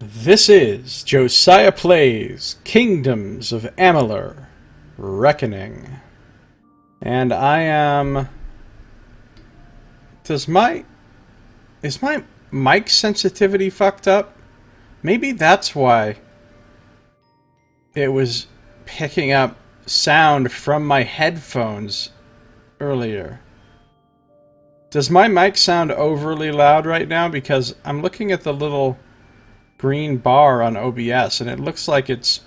This is Josiah Plays Kingdoms of Amalur Reckoning. And I am... Is my mic sensitivity fucked up? Maybe that's why it was picking up sound from my headphones earlier. Does my mic sound overly loud right now? Because I'm looking at the little green bar on OBS and it looks like it's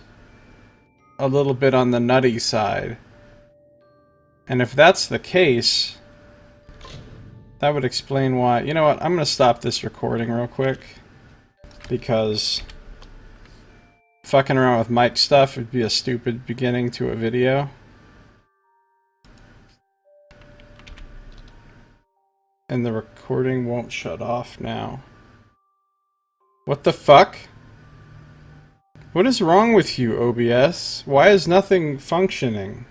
a little bit on the nutty side. And if that's the case, that would explain why. You know what? I'm going to stop this recording real quick because fucking around with mic stuff would be a stupid beginning to a video. And the recording won't shut off now. What the fuck? What is wrong with you, OBS? Why is nothing functioning?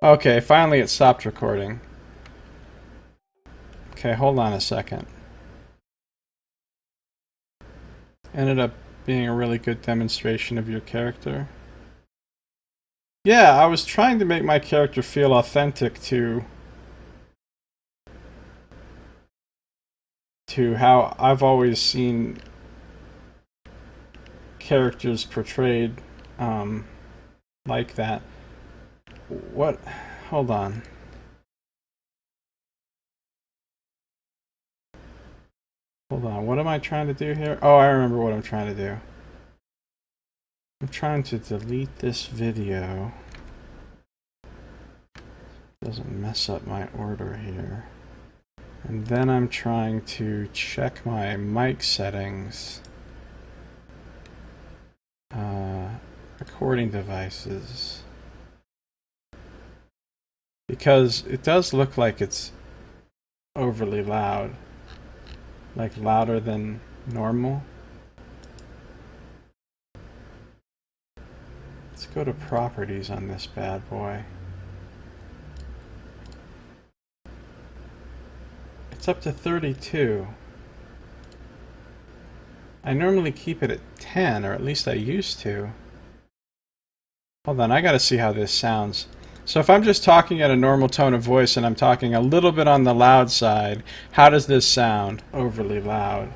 Okay, finally it stopped recording. Okay, hold on a second. Ended up being a really good demonstration of your character. Yeah, I was trying to make my character feel authentic to how I've always seen characters portrayed like that. What? Hold on. Hold on, what am I trying to do here? Oh, I remember what I'm trying to do. I'm trying to delete this video. Doesn't mess up my order here. And then I'm trying to check my mic settings. Recording devices. Because it does look like it's overly loud. Like louder than normal. Let's go to properties on this bad boy. It's up to 32. I normally keep it at 10, or at least I used to. Hold on, I gotta see how this sounds. So if I'm just talking at a normal tone of voice and I'm talking a little bit on the loud side, how does this sound? Overly loud.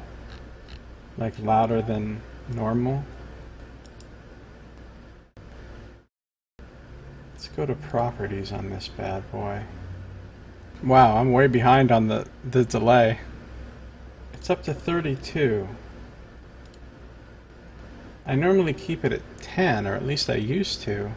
Like louder than normal. Let's go to properties on this bad boy. Wow, I'm way behind on the delay. It's up to 32. I normally keep it at 10, or at least I used to.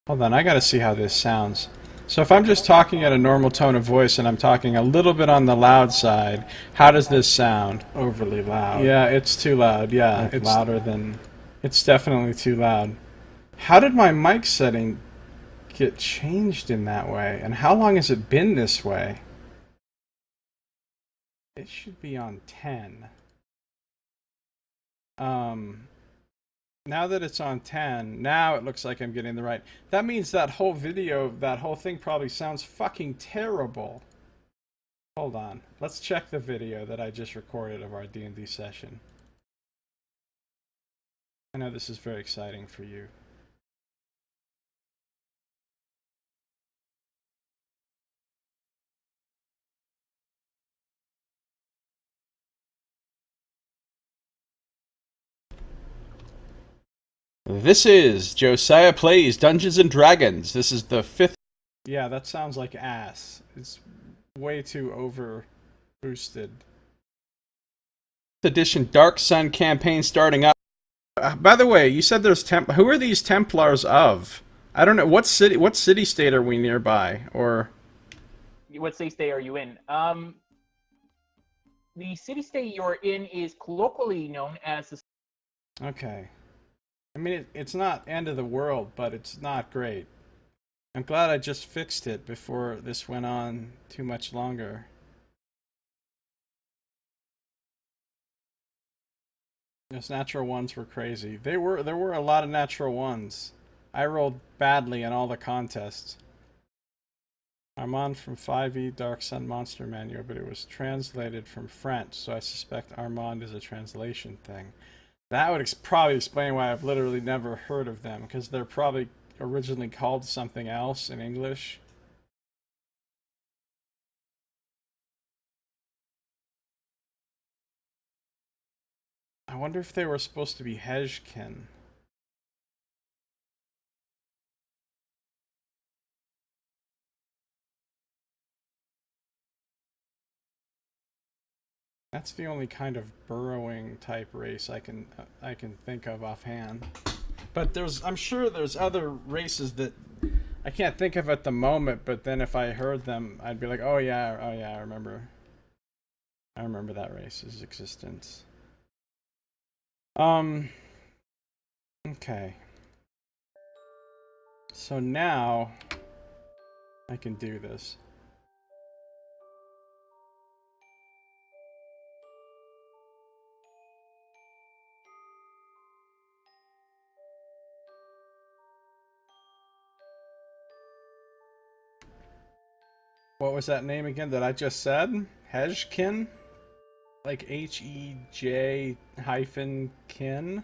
Hold on, I gotta see how this sounds. So if I'm just talking at a normal tone of voice and I'm talking a little bit on the loud side, how does this sound? Overly loud. Yeah, it's too loud. Yeah, like it's louder than... It's definitely too loud. How did my mic setting get changed in that way? And how long has it been this way? It should be on 10. Now that it's on 10, now it looks like I'm getting the right. That means that whole video, that whole thing probably sounds fucking terrible. Hold on. Let's check the video that I just recorded of our D&D session. I know this is very exciting for you. This is Josiah Plays Dungeons and Dragons. This is the 5th. Yeah, that sounds like ass. It's way too over boosted. Edition Dark Sun campaign starting up. By the way, you said there's who are these Templars of? I don't know. What city state are we nearby? Or what city state are you in? The city state you're in is colloquially known as the... Okay. I mean, it's not end of the world, but it's not great. I'm glad I just fixed it before this went on too much longer. Those natural ones were crazy. There were a lot of natural ones. I rolled badly in all the contests. Armand from 5e Dark Sun Monster Manual, but it was translated from French, so I suspect Armand is a translation thing. That would probably explain why I've literally never heard of them, because they're probably originally called something else in English. I wonder if they were supposed to be Hejkin. That's the only kind of burrowing type race I can think of offhand. But I'm sure there's other races that I can't think of at the moment. But then if I heard them, I'd be like, oh yeah, I remember that race's existence. Okay. So now I can do this. What was that name again that I just said? Hejkin? Like Hej hyphen kin?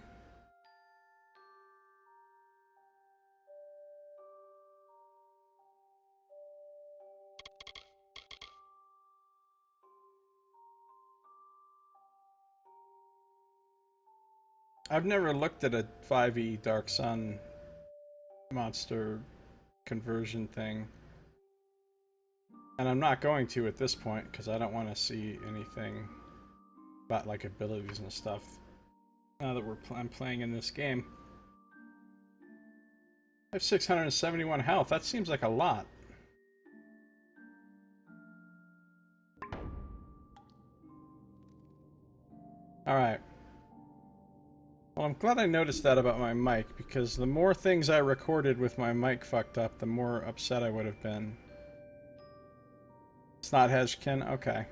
I've never looked at a 5e Dark Sun monster conversion thing. And I'm not going to at this point, because I don't want to see anything about like abilities and stuff. Now that I'm playing in this game. I have 671 health. That seems like a lot. Alright. Well, I'm glad I noticed that about my mic, because the more things I recorded with my mic fucked up, the more upset I would have been. It's not Hejkin? Okay.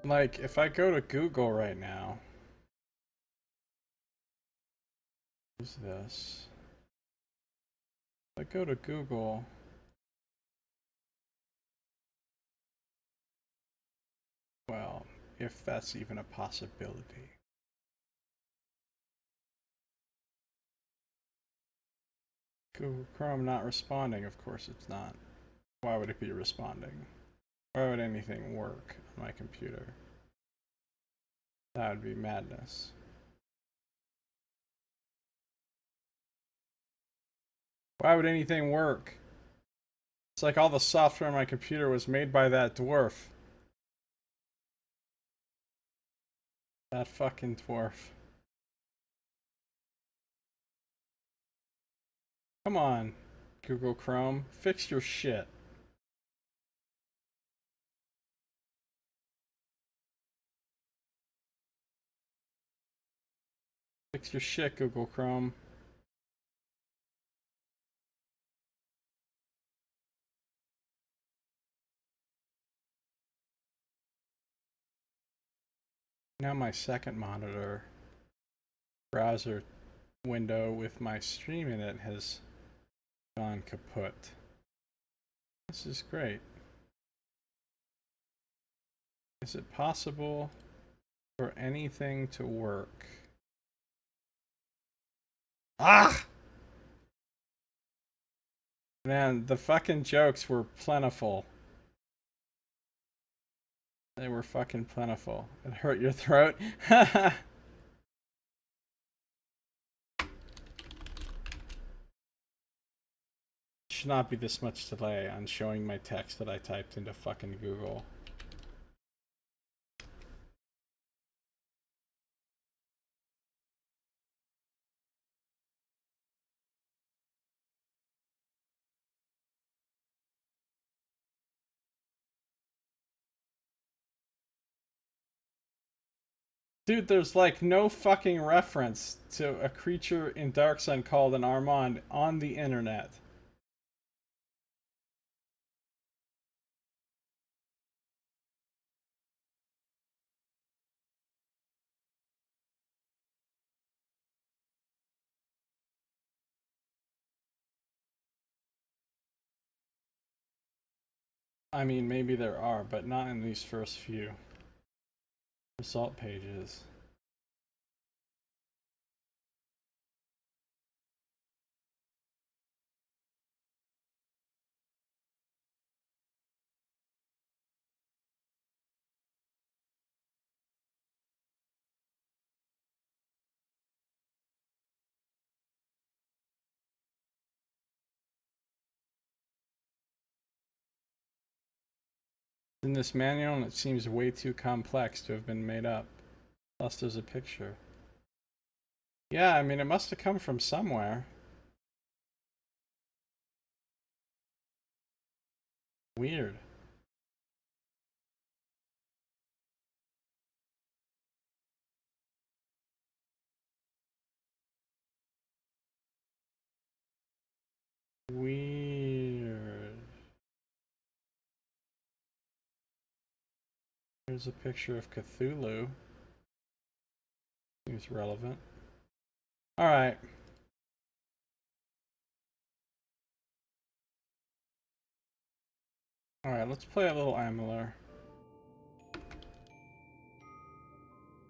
Like, if I go to Google right now... Who's this? If I go to Google... Well, if that's even a possibility. Google Chrome not responding? Of course it's not. Why would it be responding? Why would anything work on my computer? That would be madness. Why would anything work? It's like all the software on my computer was made by that dwarf. That fucking dwarf. Come on, Google Chrome. Fix your shit. Fix your shit, Google Chrome. Now my second monitor browser window with my stream in it has gone kaput. This is great. Is it possible for anything to work? Ah! Man, the fucking jokes were plentiful. They were fucking plentiful. It hurt your throat? Should not be this much delay on showing my text that I typed into fucking Google. Dude, there's like no fucking reference to a creature in Dark Sun called an Armand on the internet. I mean, maybe there are, but not in these first few result pages. In this manual, and it seems way too complex to have been made up. Plus, there's a picture. Yeah, I mean, it must have come from somewhere. Weird. Weird. Here's a picture of Cthulhu. Seems relevant. Alright. Alright, let's play a little Amalur.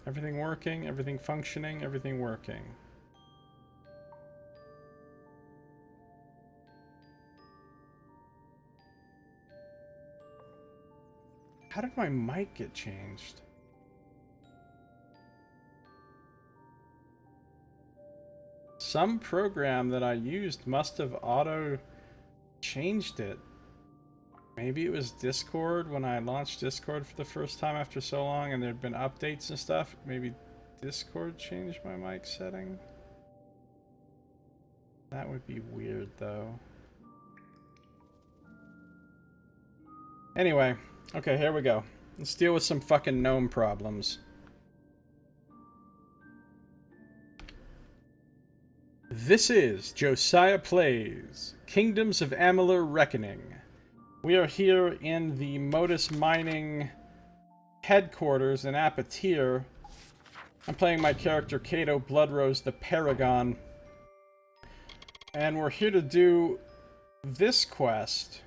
Everything working, everything functioning, everything working. How did my mic get changed? Some program that I used must have auto changed it. Maybe it was Discord when I launched Discord for the first time after so long and there'd been updates and stuff. Maybe Discord changed my mic setting? That would be weird though. Anyway, okay, here we go. Let's deal with some fucking gnome problems. This is Josiah Plays Kingdoms of Amalur Reckoning. We are here in the Modus Mining headquarters in Apatir. I'm playing my character Cato Bloodrose the Paragon. And we're here to do this quest.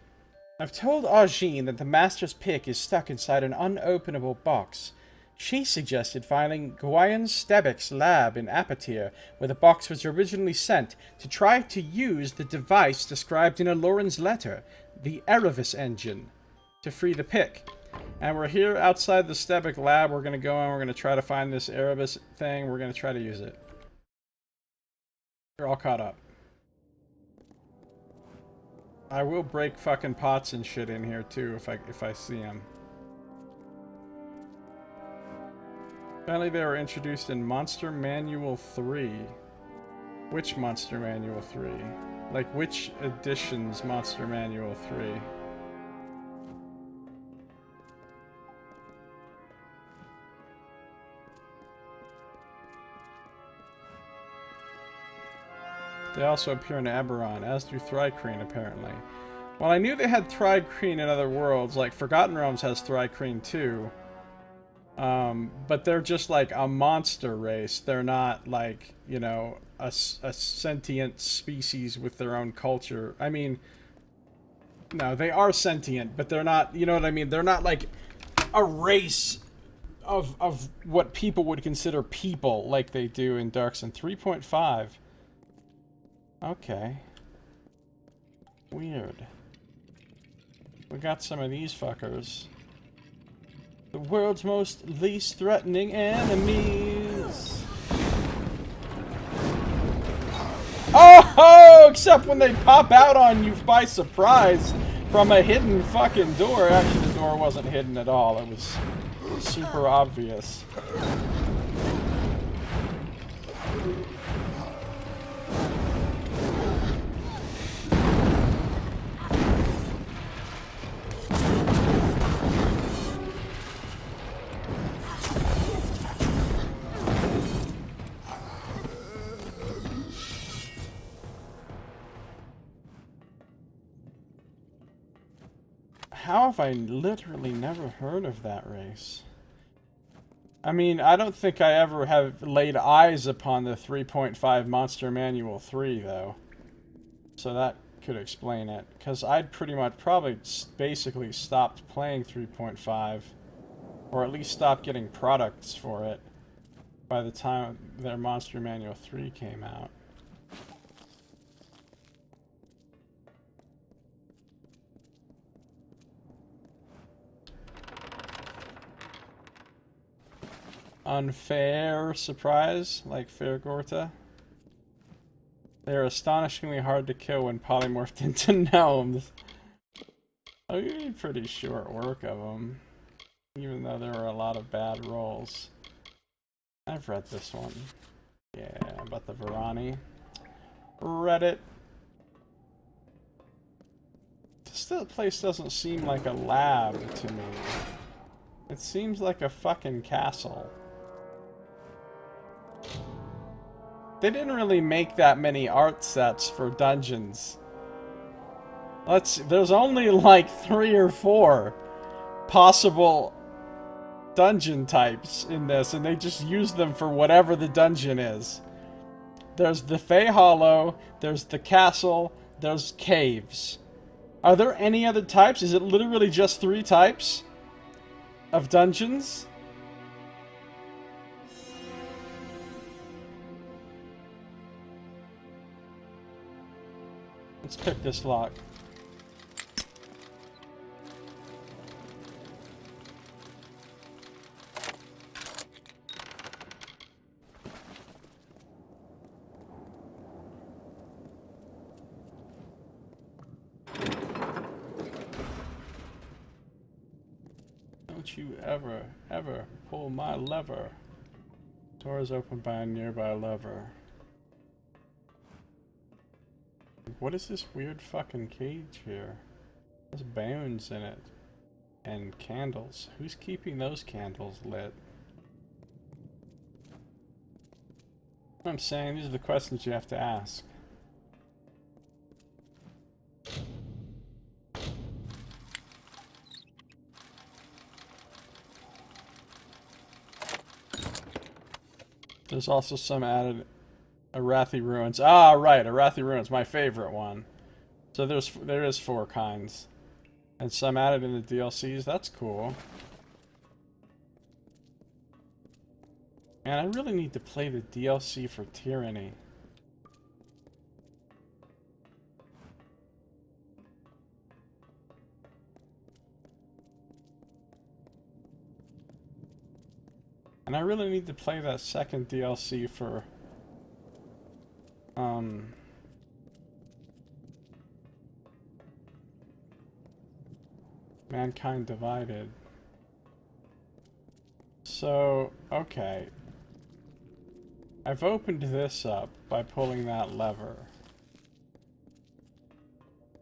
I've told Augine that the Master's Pick is stuck inside an unopenable box. She suggested finding Gwayan Stebek's lab in Apatir, where the box was originally sent, to try to use the device described in Aloran's letter, the Erebus engine, to free the pick. And we're here outside the Stebek lab. We're going to go and we're going to try to find this Erebus thing. We're going to try to use it. You're all caught up. I will break fucking pots and shit in here too if I see them. Apparently they were introduced in Monster Manual 3. Which Monster Manual 3? Like which edition's Monster Manual 3? They also appear in Eberron, as do Thri-kreen, apparently. Well, I knew they had Thri-kreen in other worlds, like Forgotten Realms has Thri-kreen too. But they're just like a monster race. They're not like, you know, a sentient species with their own culture. I mean, no, they are sentient, but they're not, you know what I mean? They're not like a race of what people would consider people like they do in Darksun 3.5. Okay. Weird. We got some of these fuckers. The world's most least threatening enemies. Oh, except when they pop out on you by surprise from a hidden fucking door. Actually, the door wasn't hidden at all. It was super obvious. How have I literally never heard of that race? I mean, I don't think I ever have laid eyes upon the 3.5 Monster Manual 3, though. So that could explain it, because I'd pretty much probably basically stopped playing 3.5, or at least stopped getting products for it by the time their Monster Manual 3 came out. Unfair surprise, like Fair Gorta. They're astonishingly hard to kill when polymorphed into gnomes. Oh, you need pretty short work of them, even though there were a lot of bad rolls. I've read this one. Yeah, about the Varani. Read it. This place doesn't seem like a lab to me. It seems like a fucking castle. They didn't really make that many art sets for dungeons. There's only like 3 or 4 possible dungeon types in this, and they just use them for whatever the dungeon is. There's the Fey Hollow, there's the castle, there's caves. Are there any other types? Is it literally just 3 types of dungeons? Let's pick this lock. Don't you ever pull my lever. Door is opened by a nearby lever. What is this weird fucking cage here? There's bones in it. And candles. Who's keeping those candles lit? What I'm saying, these are the questions you have to ask. There's also some added Arathi Ruins. Ah, right, Arathi Ruins, my favorite one. So there is 4 kinds. And some added in the DLCs, that's cool. Man, I really need to play the DLC for Tyranny. And I really need to play that second DLC for Mankind Divided. So, okay. I've opened this up by pulling that lever.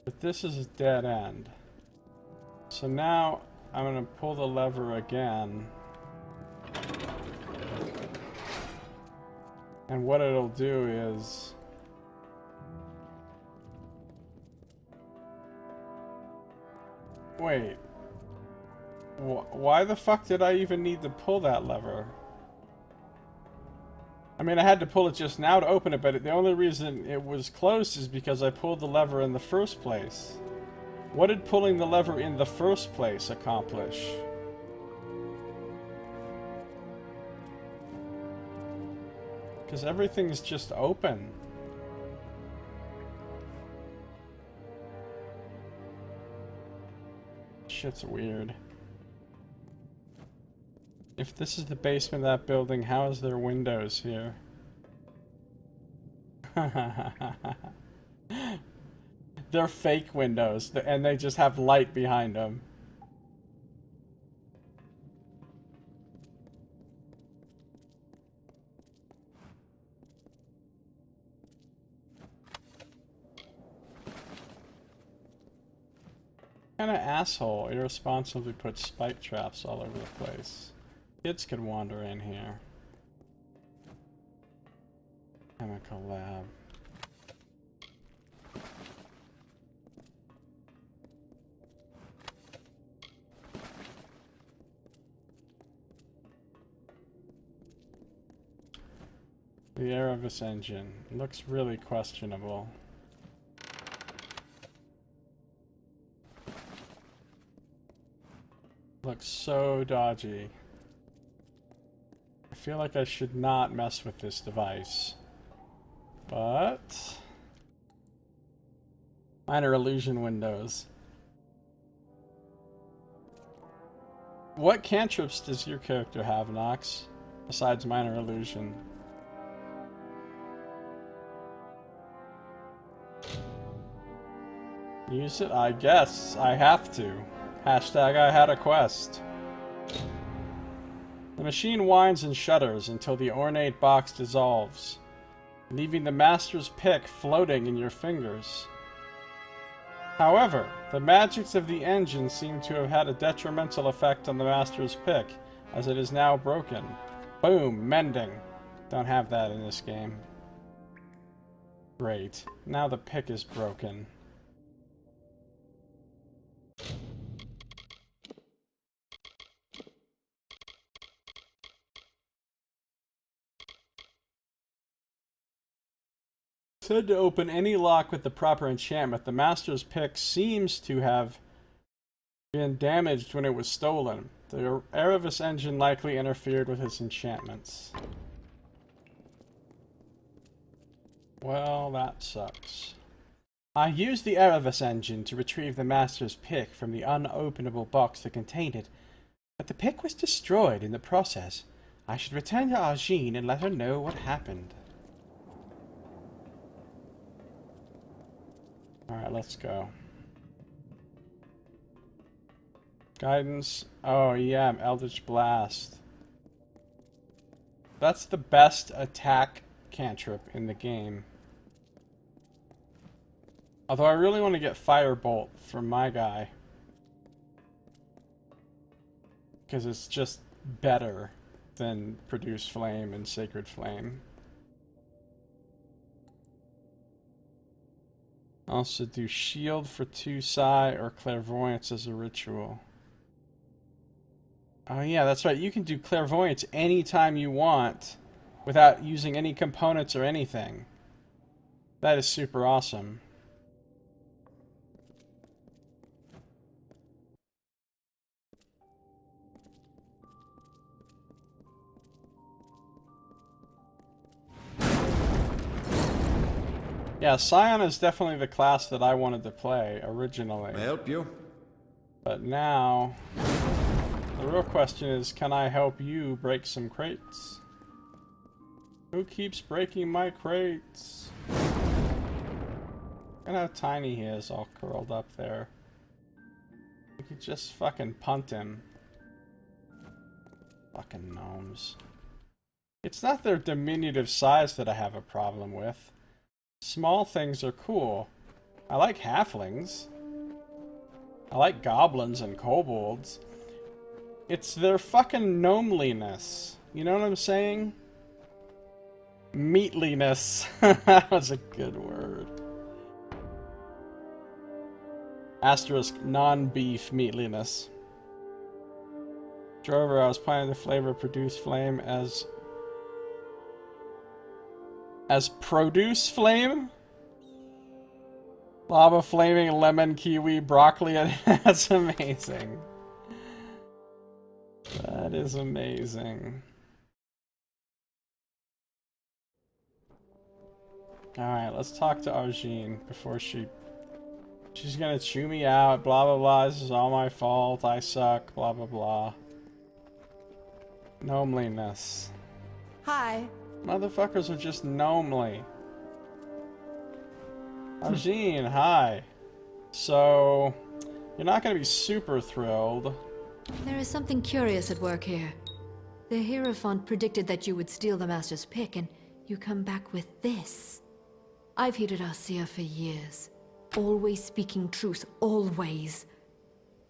But this is a dead end. So now I'm going to pull the lever again. And what it'll do is... Wait. Why the fuck did I even need to pull that lever? I mean, I had to pull it just now to open it, but the only reason it was closed is because I pulled the lever in the first place. What did pulling the lever in the first place accomplish? Because everything's just open. Shit's weird. If this is the basement of that building, how is there windows here? They're fake windows, and they just have light behind them. What kind of asshole irresponsibly puts spike traps all over the place? Kids could wander in here. Chemical lab. The air of this engine looks really questionable. Looks so dodgy. I feel like I should not mess with this device. But... minor illusion windows. What cantrips does your character have, Nox? Besides minor illusion. Use it? I guess I have to. Hashtag I had a quest. The machine whines and shudders until the ornate box dissolves, leaving the master's pick floating in your fingers. However, the magics of the engine seem to have had a detrimental effect on the master's pick, as it is now broken. Boom, mending. Don't have that in this game. Great. Now the pick is broken. Said to open any lock with the proper enchantment, the master's pick seems to have been damaged when it was stolen. The Erebus engine likely interfered with his enchantments. Well, that sucks. I used the Erebus engine to retrieve the master's pick from the unopenable box that contained it, but the pick was destroyed in the process. I should return to Argene and let her know what happened. Alright, let's go. Guidance. Oh, yeah, Eldritch Blast. That's the best attack cantrip in the game. Although I really want to get Firebolt from my guy. Because it's just better than Produce Flame and Sacred Flame. Also do Shield for 2 Psi or Clairvoyance as a ritual. Oh yeah, that's right. You can do Clairvoyance anytime you want without using any components or anything. That is super awesome. Yeah, Scion is definitely the class that I wanted to play originally. May I help you? But now, the real question is, can I help you break some crates? Who keeps breaking my crates? Look at how tiny he is, all curled up there. We could just fucking punt him. Fucking gnomes. It's not their diminutive size that I have a problem with. Small things are cool. I like halflings. I like goblins and kobolds. It's their fucking gnomeliness. You know what I'm saying? Meatliness. That was a good word. Asterisk non-beef meatliness. Drover, I was planning to flavor Produce Flame as Produce Flame? Lava Flaming, Lemon, Kiwi, Broccoli. That's amazing. That is amazing. Alright, let's talk to Argene before she's gonna chew me out, blah blah blah, this is all my fault, I suck, blah blah blah. Gnomeliness. Hi. Motherfuckers are just gnomely. Argene, hi. So, you're not gonna be super thrilled. There is something curious at work here. The Hierophant predicted that you would steal the Master's pick, and you come back with this. I've hated Arcia for years. Always speaking truth, always.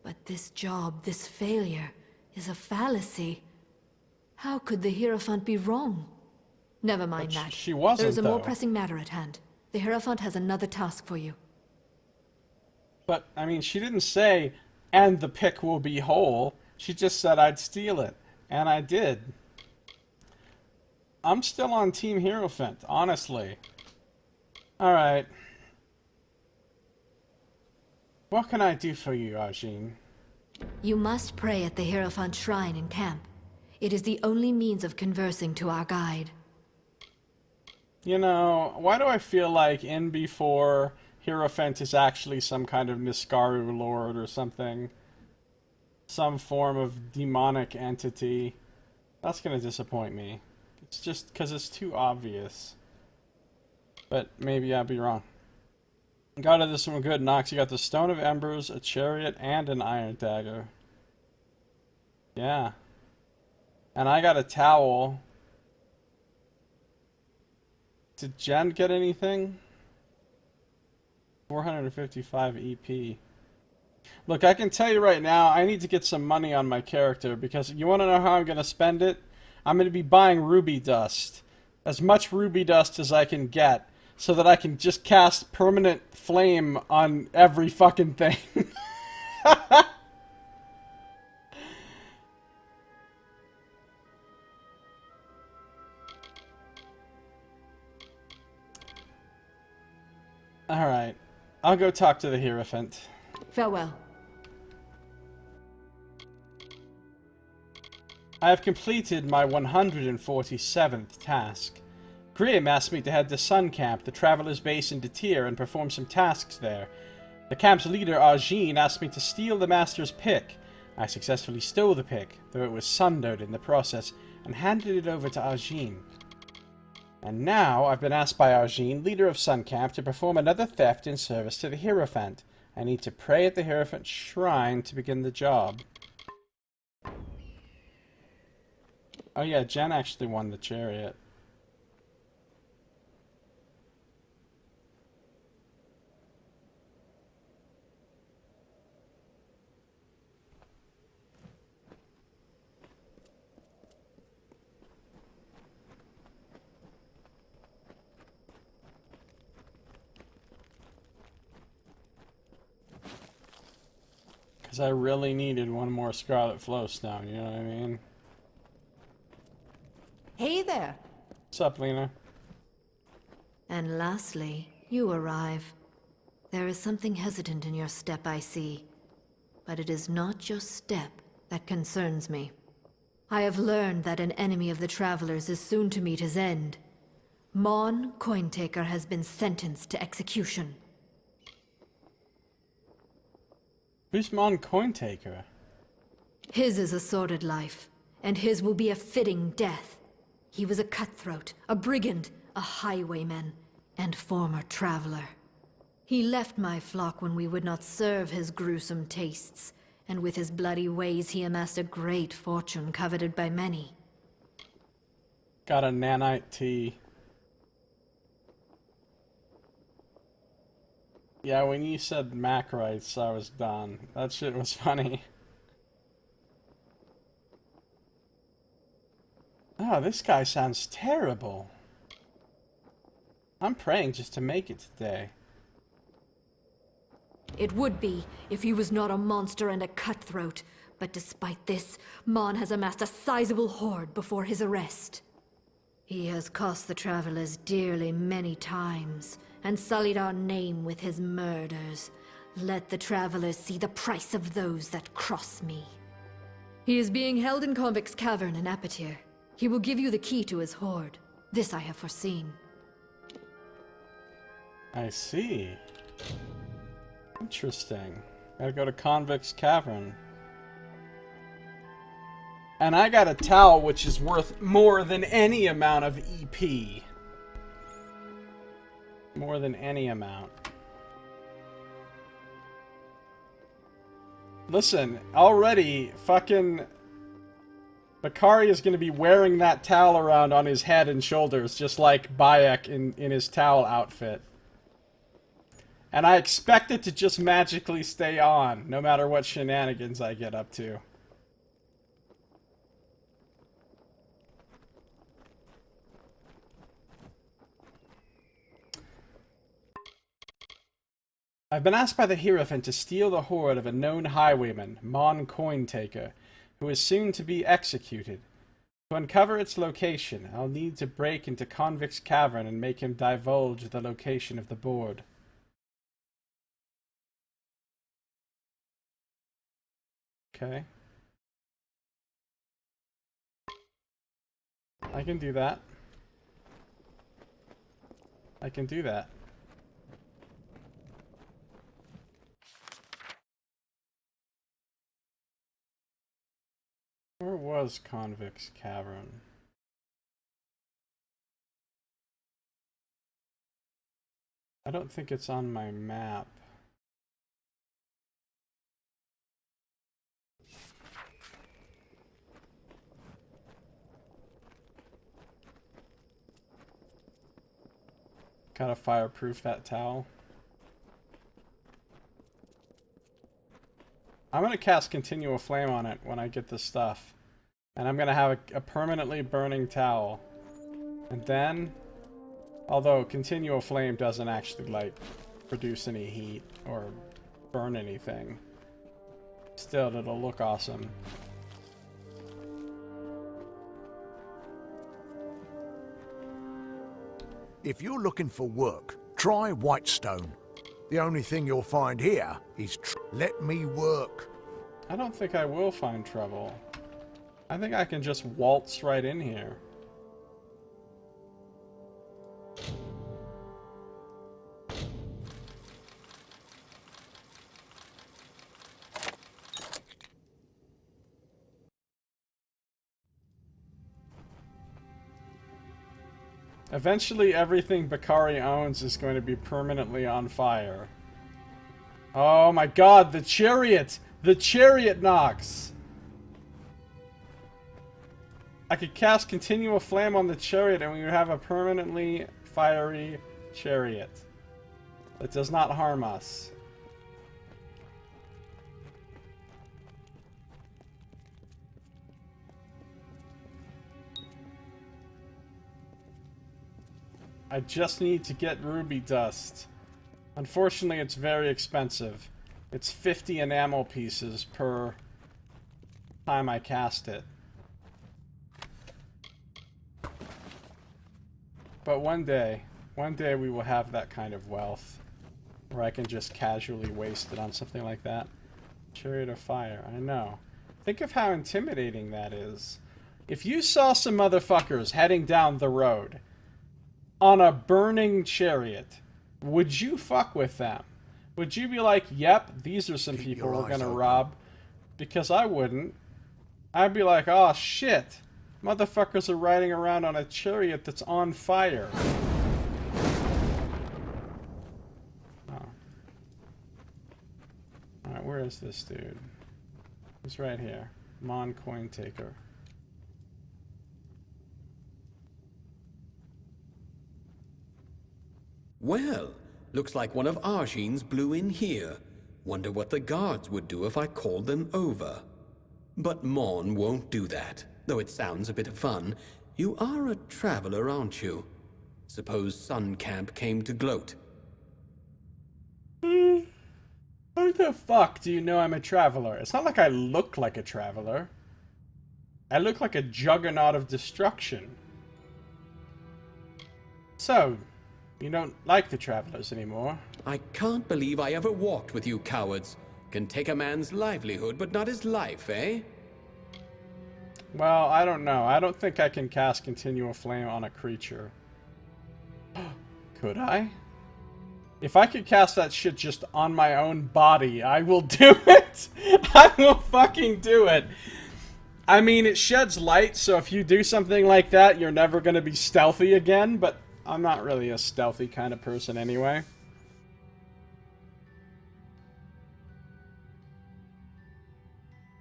But this job, this failure, is a fallacy. How could the Hierophant be wrong? Never mind that. She wasn't, There is a more though. pressing matter at hand. The Hierophant has another task for you. But, I mean, she didn't say, and the pick will be whole. She just said I'd steal it. And I did. I'm still on Team Hierophant, honestly. Alright. What can I do for you, Argene? You must pray at the Hierophant Shrine in camp. It is the only means of conversing to our guide. You know, why do I feel like in before Hierophant is actually some kind of Niskaru lord or something? Some form of demonic entity. That's gonna disappoint me. It's just because it's too obvious. But maybe I'll be wrong. Got this one good, Nox. You got the Stone of Embers, a chariot, and an iron dagger. Yeah. And I got a towel. Did Jen get anything? 455 EP. Look, I can tell you right now, I need to get some money on my character, because you want to know how I'm going to spend it? I'm going to be buying ruby dust. As much ruby dust as I can get, so that I can just cast permanent flame on every fucking thing. Alright. I'll go talk to the Hierophant. Farewell. I have completed my 147th task. Grimm asked me to head to Sun Camp, the traveler's base in Detir, and perform some tasks there. The camp's leader, Arjin, asked me to steal the master's pick. I successfully stole the pick, though it was sundered in the process, and handed it over to Arjin. And now I've been asked by Arjin, leader of Sun Camp, to perform another theft in service to the Hierophant. I need to pray at the Hierophant Shrine to begin the job. Oh yeah, Jen actually won the chariot. Because I really needed one more Scarlet Flowstone, you know what I mean? Hey there! What's up, Lena? And lastly, you arrive. There is something hesitant in your step, I see. But it is not your step that concerns me. I have learned that an enemy of the Travelers is soon to meet his end. Mon Cointaker has been sentenced to execution. Who's Mon Cointaker? His is a sordid life, and his will be a fitting death. He was a cutthroat, a brigand, a highwayman, and former traveler. He left my flock when we would not serve his gruesome tastes, and with his bloody ways he amassed a great fortune coveted by many. Got a nanite tea. Yeah, when you said Macrites, I was done. That shit was funny. Oh, this guy sounds terrible. I'm praying just to make it today. It would be, if he was not a monster and a cutthroat. But despite this, Mon has amassed a sizable hoard before his arrest. He has cost the Travelers dearly many times, and sullied our name with his murders. Let the Travelers see the price of those that cross me. He is being held in Convict's Cavern in Apatir. He will give you the key to his hoard. This I have foreseen. I see. Interesting. Gotta go to Convict's Cavern. And I got a towel which is worth more than any amount of EP. More than any amount. Listen, already fucking Bakari is going to be wearing that towel around on his head and shoulders, just like Bayek in his towel outfit. And I expect it to just magically stay on, no matter what shenanigans I get up to. I've been asked by the Hierophant to steal the hoard of a known highwayman, Mon Cointaker, who is soon to be executed. To uncover its location, I'll need to break into Convict's Cavern and make him divulge the location of the board. Okay. I can do that. I can do that. Where was Convict's Cavern? I don't think it's on my map. Gotta fireproof that towel. I'm gonna cast Continual Flame on it when I get this stuff. And I'm gonna have a permanently burning towel. And then, although Continual Flame doesn't actually, like, produce any heat or burn anything, still, it'll look awesome. If you're looking for work, try Whitestone. The only thing you'll find here is let me work. I don't think I will find trouble. I think I can just waltz right in here. Eventually, everything Bakari owns is going to be permanently on fire. Oh my god, the chariot! The chariot knocks! I could cast Continual Flame on the chariot and we would have a permanently fiery chariot that does not harm us. I just need to get ruby dust. Unfortunately, it's very expensive. It's 50 enamel pieces per time I cast it. But one day we will have that kind of wealth where I can just casually waste it on something like that. Chariot of Fire, I know. Think of how intimidating that is. If you saw some motherfuckers heading down the road on a burning chariot, would you fuck with them? Would you be like, yep, these are some people we're gonna rob? Because I wouldn't. I'd be like, oh shit, motherfuckers are riding around on a chariot that's on fire. Oh. Alright, where is this dude? He's right here. Mon Coin Taker. Well, looks like one of Arjean's blew in here. Wonder what the guards would do if I called them over. But Mon won't do that, though it sounds a bit of fun. You are a traveler, aren't you? Suppose Sun Camp came to gloat. How the fuck do you know I'm a traveler? It's not like I look like a traveler. I look like a juggernaut of destruction. So, you don't like the travelers anymore? I can't believe I ever walked with you cowards. Can take a man's livelihood, but not his life, eh? Well, I don't know. I don't think I can cast Continual Flame on a creature. Could I? If I could cast that shit just on my own body, I will do it! I will fucking do it! I mean, it sheds light, so if you do something like that, you're never gonna be stealthy again, but I'm not really a stealthy kind of person anyway.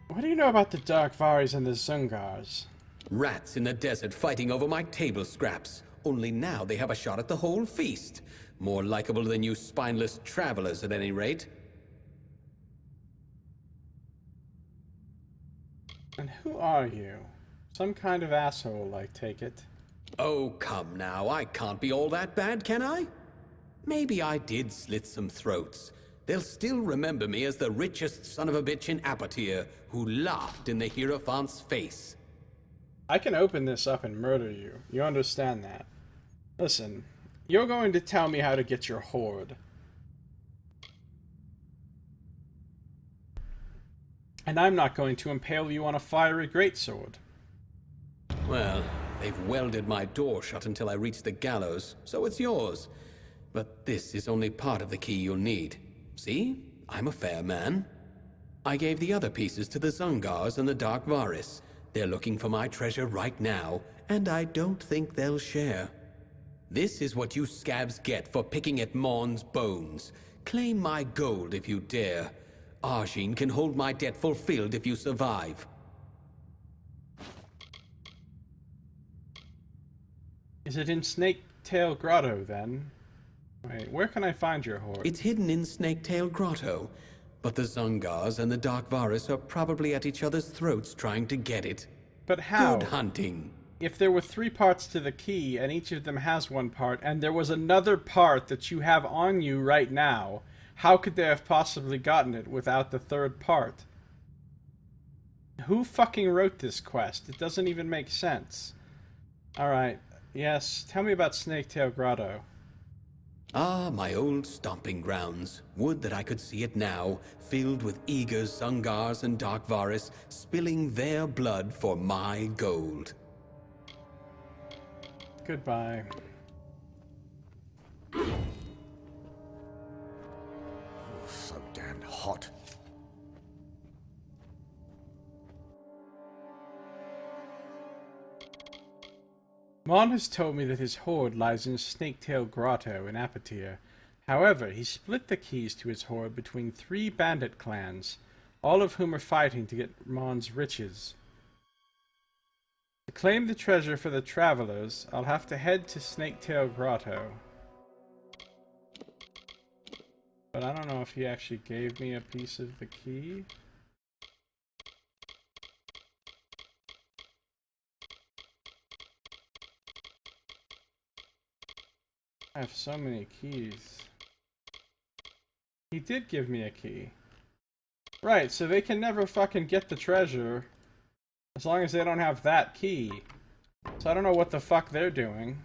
What do you know about the Darkvaris and the Zungars? Rats in the desert fighting over my table scraps. Only now they have a shot at the whole feast. More likable than you spineless travelers, at any rate. And who are you? Some kind of asshole, I take it. Oh, come now. I can't be all that bad, can I? Maybe I did slit some throats. They'll still remember me as the richest son of a bitch in Apatir, who laughed in the Hierophant's face. I can open this up and murder you. You understand that? Listen, you're going to tell me how to get your hoard. And I'm not going to impale you on a fiery greatsword. Well, they've welded my door shut until I reach the gallows, so it's yours. But this is only part of the key you'll need. See? I'm a fair man. I gave the other pieces to the Zungars and the Dark Varis. They're looking for my treasure right now, and I don't think they'll share. This is what you scabs get for picking at Mon's bones. Claim my gold if you dare. Arjin can hold my debt fulfilled if you survive. Is it in Snaketail Grotto, then? Wait, where can I find your hoard? It's hidden in Snaketail Grotto, but the Zungars and the Dark Varis are probably at each other's throats trying to get it. But how? Good hunting. If there were 3 parts to the key, and each of them has 1 part, and there was another part that you have on you right now, how could they have possibly gotten it without the 3rd part? Who fucking wrote this quest? It doesn't even make sense. Alright, yes, tell me about Snaketail Grotto. Ah, my old stomping grounds. Would that I could see it now, filled with eager Zungars and Dark Varis, spilling their blood for my gold. Goodbye. So damn hot. Mon has told me that his hoard lies in Snaketail Grotto in Apatir. However, he split the keys to his hoard between 3 bandit clans, all of whom are fighting to get Mon's riches. To claim the treasure for the travelers, I'll have to head to Snaketail Grotto. But I don't know if he actually gave me a piece of the key. I have so many keys. He did give me a key. Right, so they can never fucking get the treasure as long as they don't have that key. So I don't know what the fuck they're doing.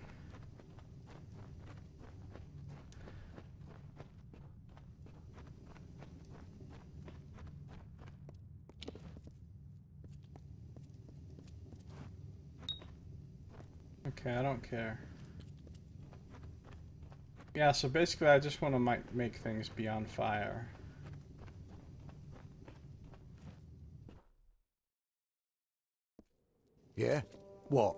Okay, I don't care. Yeah, so basically I just want to make things be on fire. Yeah? What?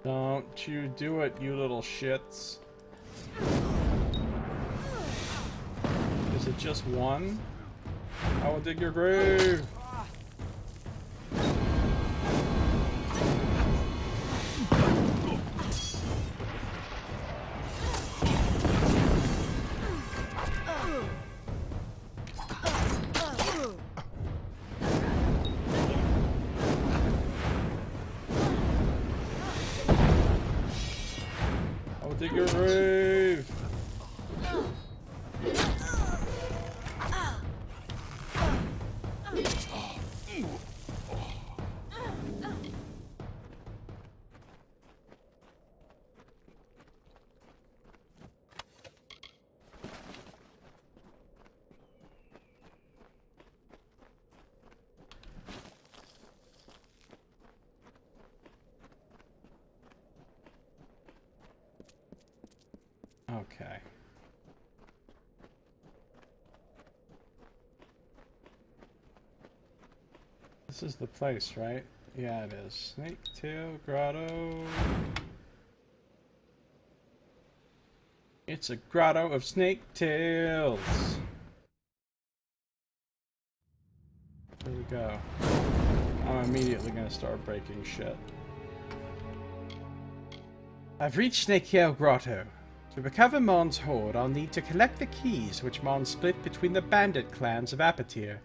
Don't you do it, you little shits. Is it just one? I will dig your grave! Dig your grave! Okay. This is the place, right? Yeah, it is. Snaketail Grotto. It's a grotto of snake tails. Here we go. I'm immediately gonna start breaking shit. I've reached Snaketail Grotto. To recover Mon's hoard, I'll need to collect the keys which Mon split between the bandit clans of Apatir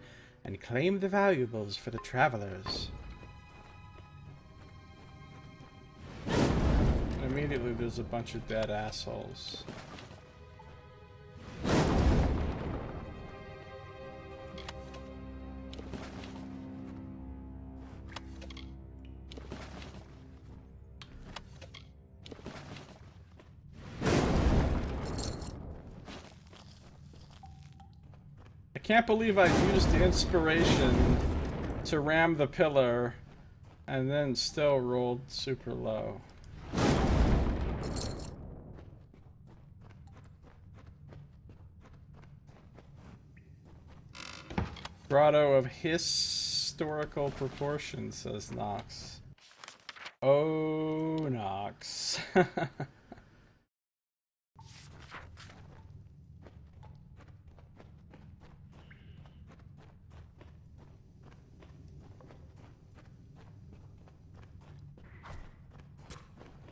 and claim the valuables for the travelers. And immediately there's a bunch of dead assholes. I can't believe I used the inspiration to ram the pillar and then still rolled super low. Grotto of historical proportions, says Nox. Oh, Nox.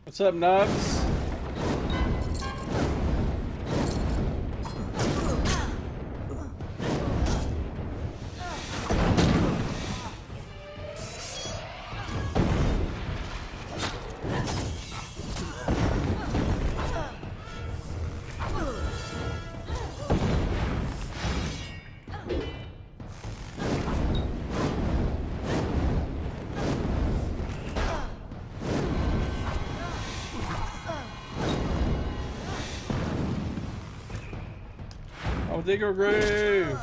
What's up, Nubs? Oh, dig a grave!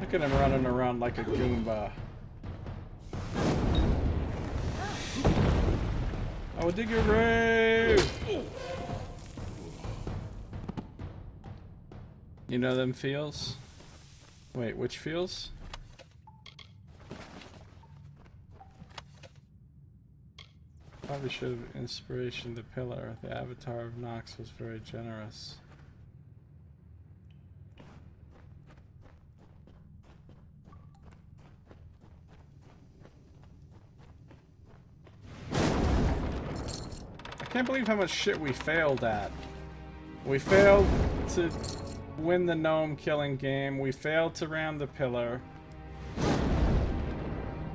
Look at him running around like a Goomba. I will dig your grave! You know them feels? Wait, which feels? Probably should have inspiration the pillar. The avatar of Nox was very generous. I can't believe how much shit we failed at. We failed to win the gnome killing game. We failed to ram the pillar.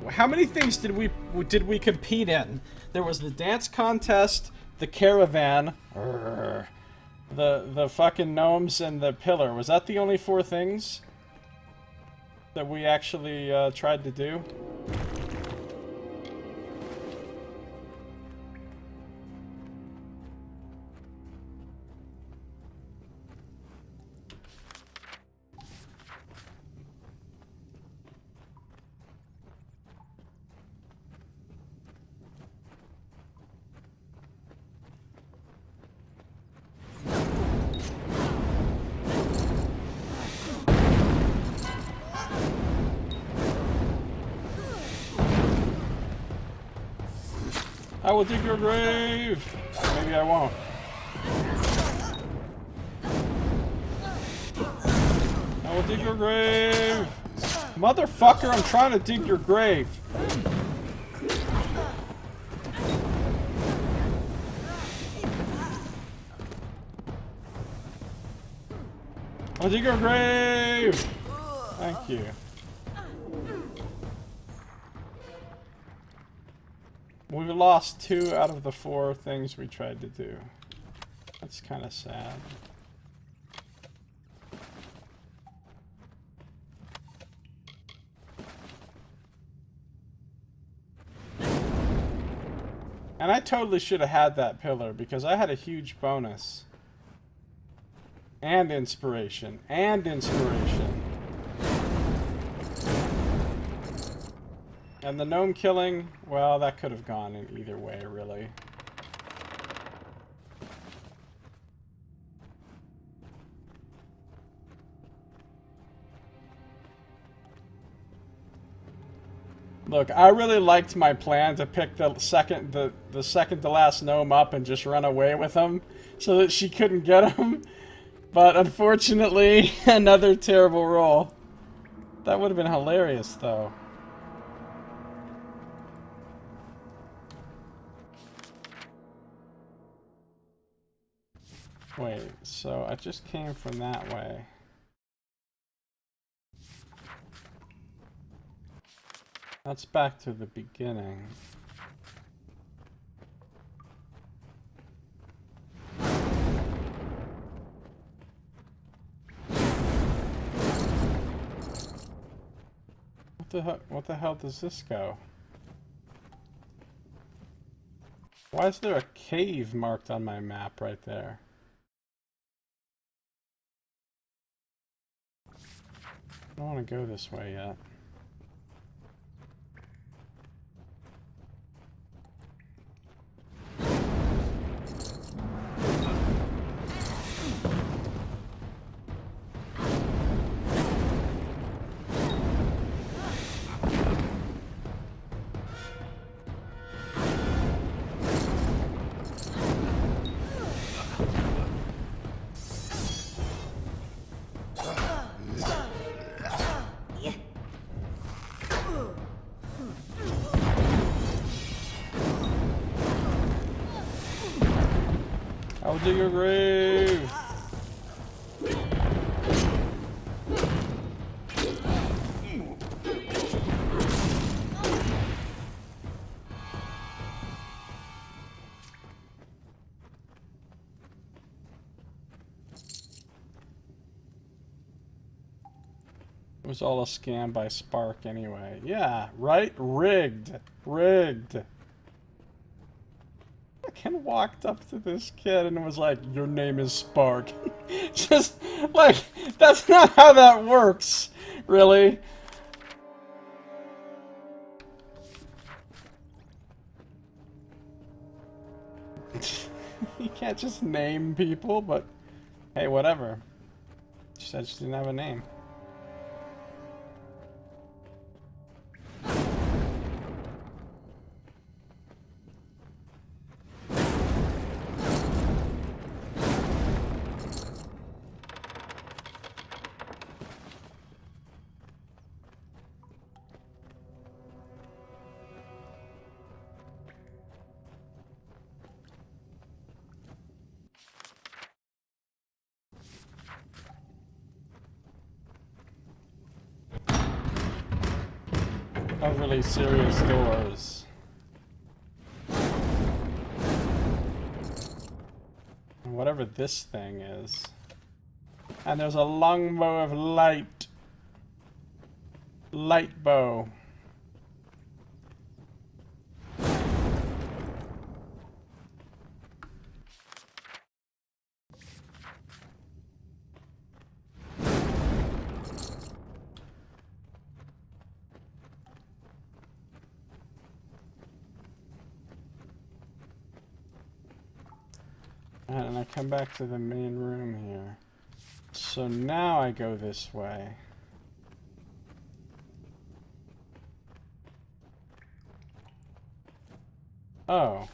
How many things did we compete in? There was the dance contest, the caravan, the fucking gnomes, and the pillar. Was that the only 4 things that we actually tried to do? I will dig your grave! Maybe I won't. I will dig your grave! Motherfucker, I'm trying to dig your grave! I'll dig your grave! Thank you. We lost 2 out of the 4 things we tried to do. That's kind of sad. And I totally should have had that pillar because I had a huge bonus. And inspiration. And inspiration. And the gnome killing, well, that could have gone in either way, really. Look, I really liked my plan to pick the second to last gnome up and just run away with him so that she couldn't get him. But unfortunately, another terrible roll. That would have been hilarious, though. Wait, so I just came from that way. That's back to the beginning. What the hell does this go? Why is there a cave marked on my map right there? I don't want to go this way yet. I'll dig a grave! It was all a scam by Spark anyway. Yeah, right? Rigged. Rigged. Ken walked up to this kid and was like, "Your name is Spark." Just, like, that's not how that works, really. You can't just name people, but hey, whatever. She said she didn't have a name. Overly serious doors. Whatever this thing is. And there's a longbow of light. Light bow. And I come back to the main room here. So now I go this way. Oh.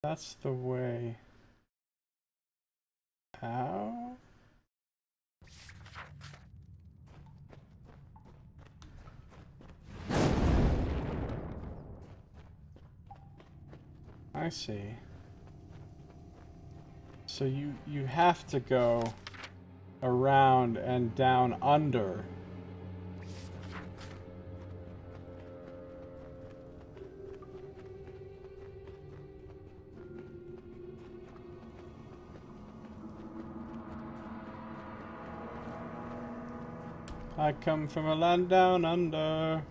That's the way out? I see. So you have to go around and down under. I come from a land down under.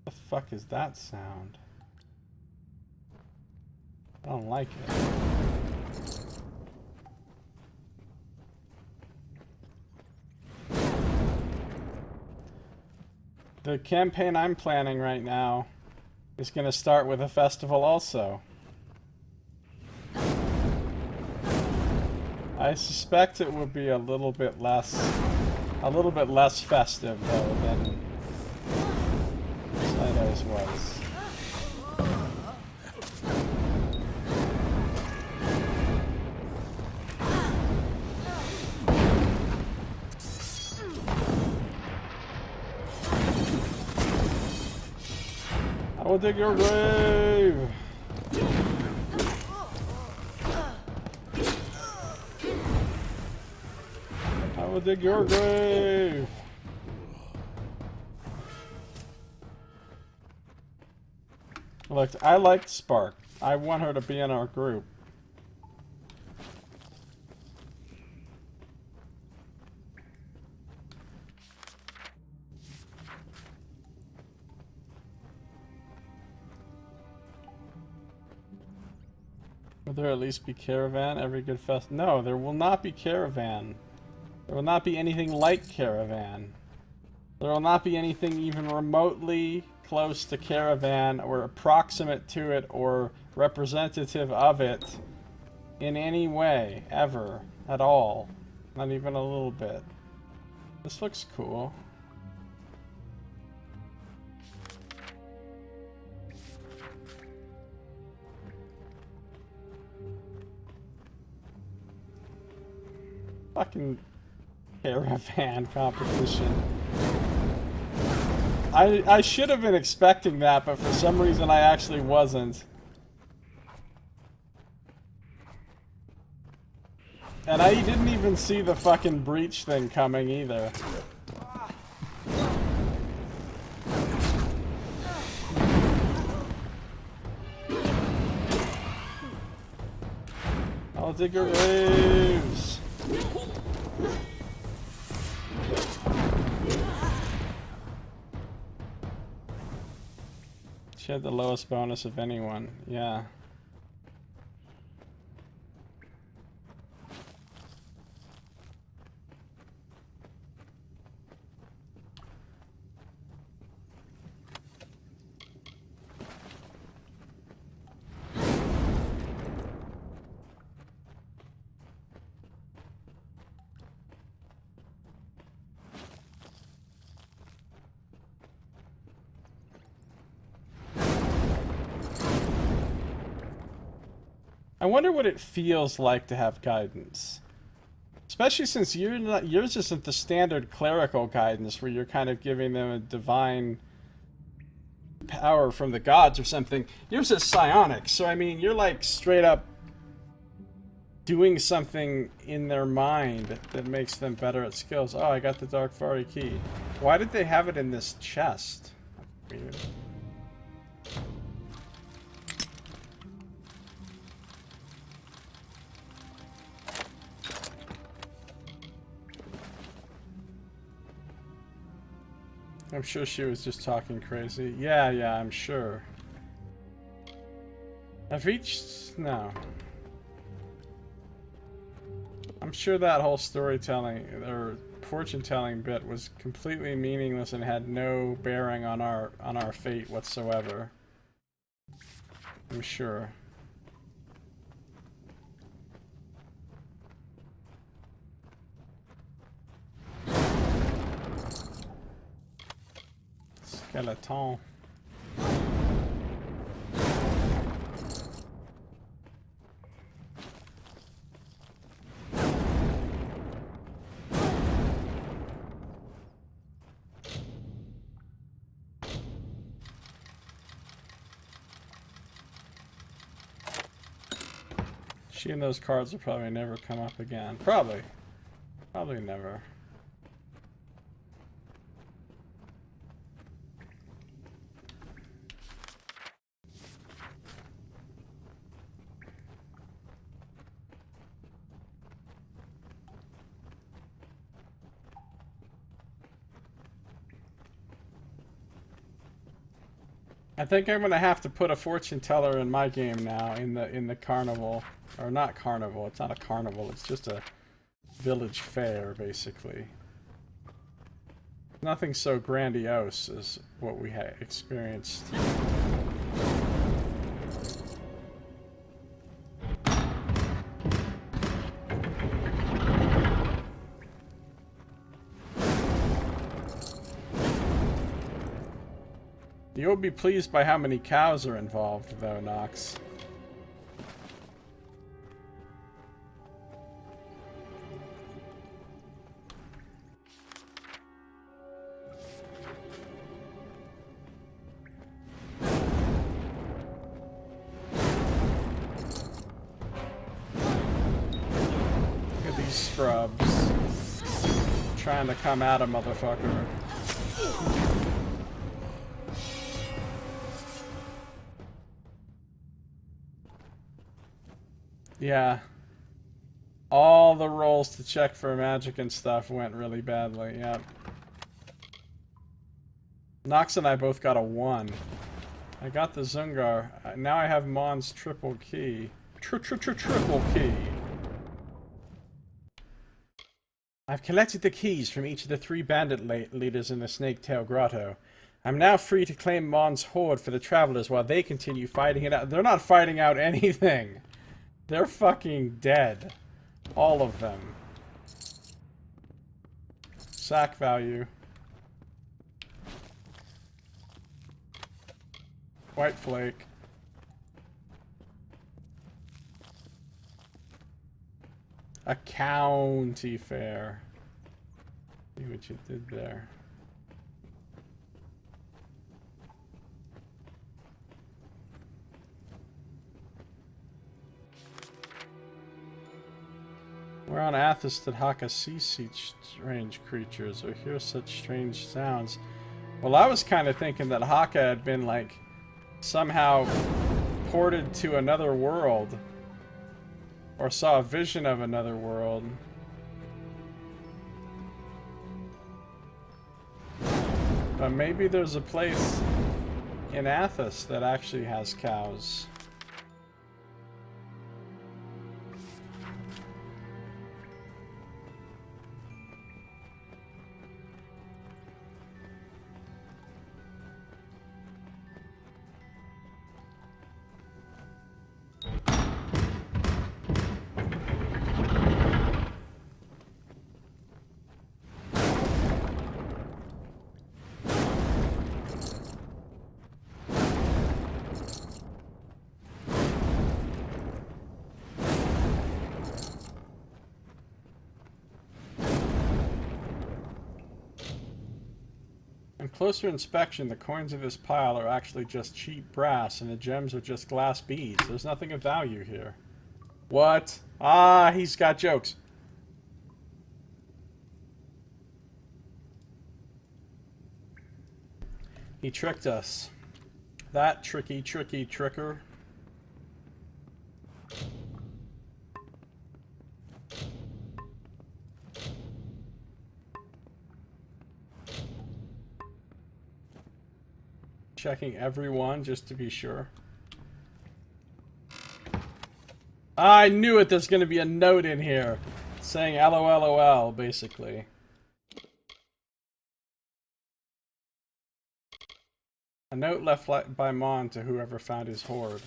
The fuck is that sound? I don't like it. The campaign I'm planning right now is going to start with a festival also. I suspect it would be a little bit less festive though than Saito's was. I will dig your grave. I will dig your grave. Look, I liked Spark. I want her to be in our group. Will there at least be Caravan every good fest? No, there will not be Caravan. There will not be anything like Caravan. There will not be anything even remotely close to Caravan or approximate to it or representative of it in any way, ever, at all. Not even a little bit. This looks cool. Fucking Caravan competition. I should have been expecting that, but for some reason I actually wasn't. And I didn't even see the fucking breach thing coming either. I'll dig your graves. She had the lowest bonus of anyone, yeah. I wonder what it feels like to have guidance. Especially since yours isn't the standard clerical guidance where you're kind of giving them a divine power from the gods or something. Yours is psionic, so I mean, you're like straight up doing something in their mind that makes them better at skills. Oh, I got the Dark Fari key. Why did they have it in this chest? That's weird. I'm sure she was just talking crazy. Yeah, I'm sure. I've reached... no. I'm sure that whole storytelling, or fortune-telling bit was completely meaningless and had no bearing on our fate whatsoever. I'm sure. Skeleton. She and those cards will probably never come up again. Probably never. I think I'm gonna have to put a fortune teller in my game now in the carnival, or not carnival. It's not a carnival. It's just a village fair, basically. Nothing so grandiose as what we had experienced. You'll be pleased by how many cows are involved, though, Nox. Look at these scrubs. Trying to come at a motherfucker. Yeah. All the rolls to check for magic and stuff went really badly, yep. Nox and I both got a 1. I got the Zungar. Now I have Mon's triple key. Triple key. I've collected the keys from each of the 3 bandit leaders in the Snaketail Grotto. I'm now free to claim Mon's hoard for the travelers while they continue fighting it out. They're not fighting out anything. They're fucking dead. All of them. Sack value. White flake. A county fair. See what you did there. Where on Athos did Haka see such strange creatures or hear such strange sounds? Well, I was kind of thinking that Haka had been, like, somehow ported to another world. Or saw a vision of another world. But maybe there's a place in Athos that actually has cows. On closer inspection, the coins of this pile are actually just cheap brass, and the gems are just glass beads. There's nothing of value here. What? Ah, he's got jokes. He tricked us. That tricky tricker. Checking everyone just to be sure. I knew it! There's gonna be a note in here saying LOLOL, basically. A note left by Mon to whoever found his hoard.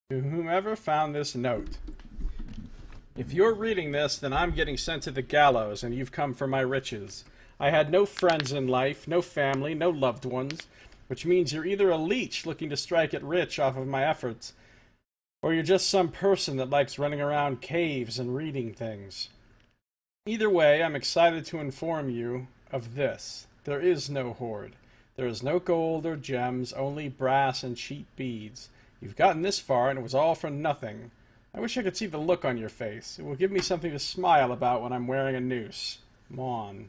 To whomever found this note. If you're reading this, then I'm getting sent to the gallows, and you've come for my riches. I had no friends in life, no family, no loved ones. Which means you're either a leech looking to strike it rich off of my efforts, or you're just some person that likes running around caves and reading things. Either way, I'm excited to inform you of this. There is no hoard. There is no gold or gems, only brass and cheap beads. You've gotten this far, and it was all for nothing. I wish I could see the look on your face. It will give me something to smile about when I'm wearing a noose. Mon.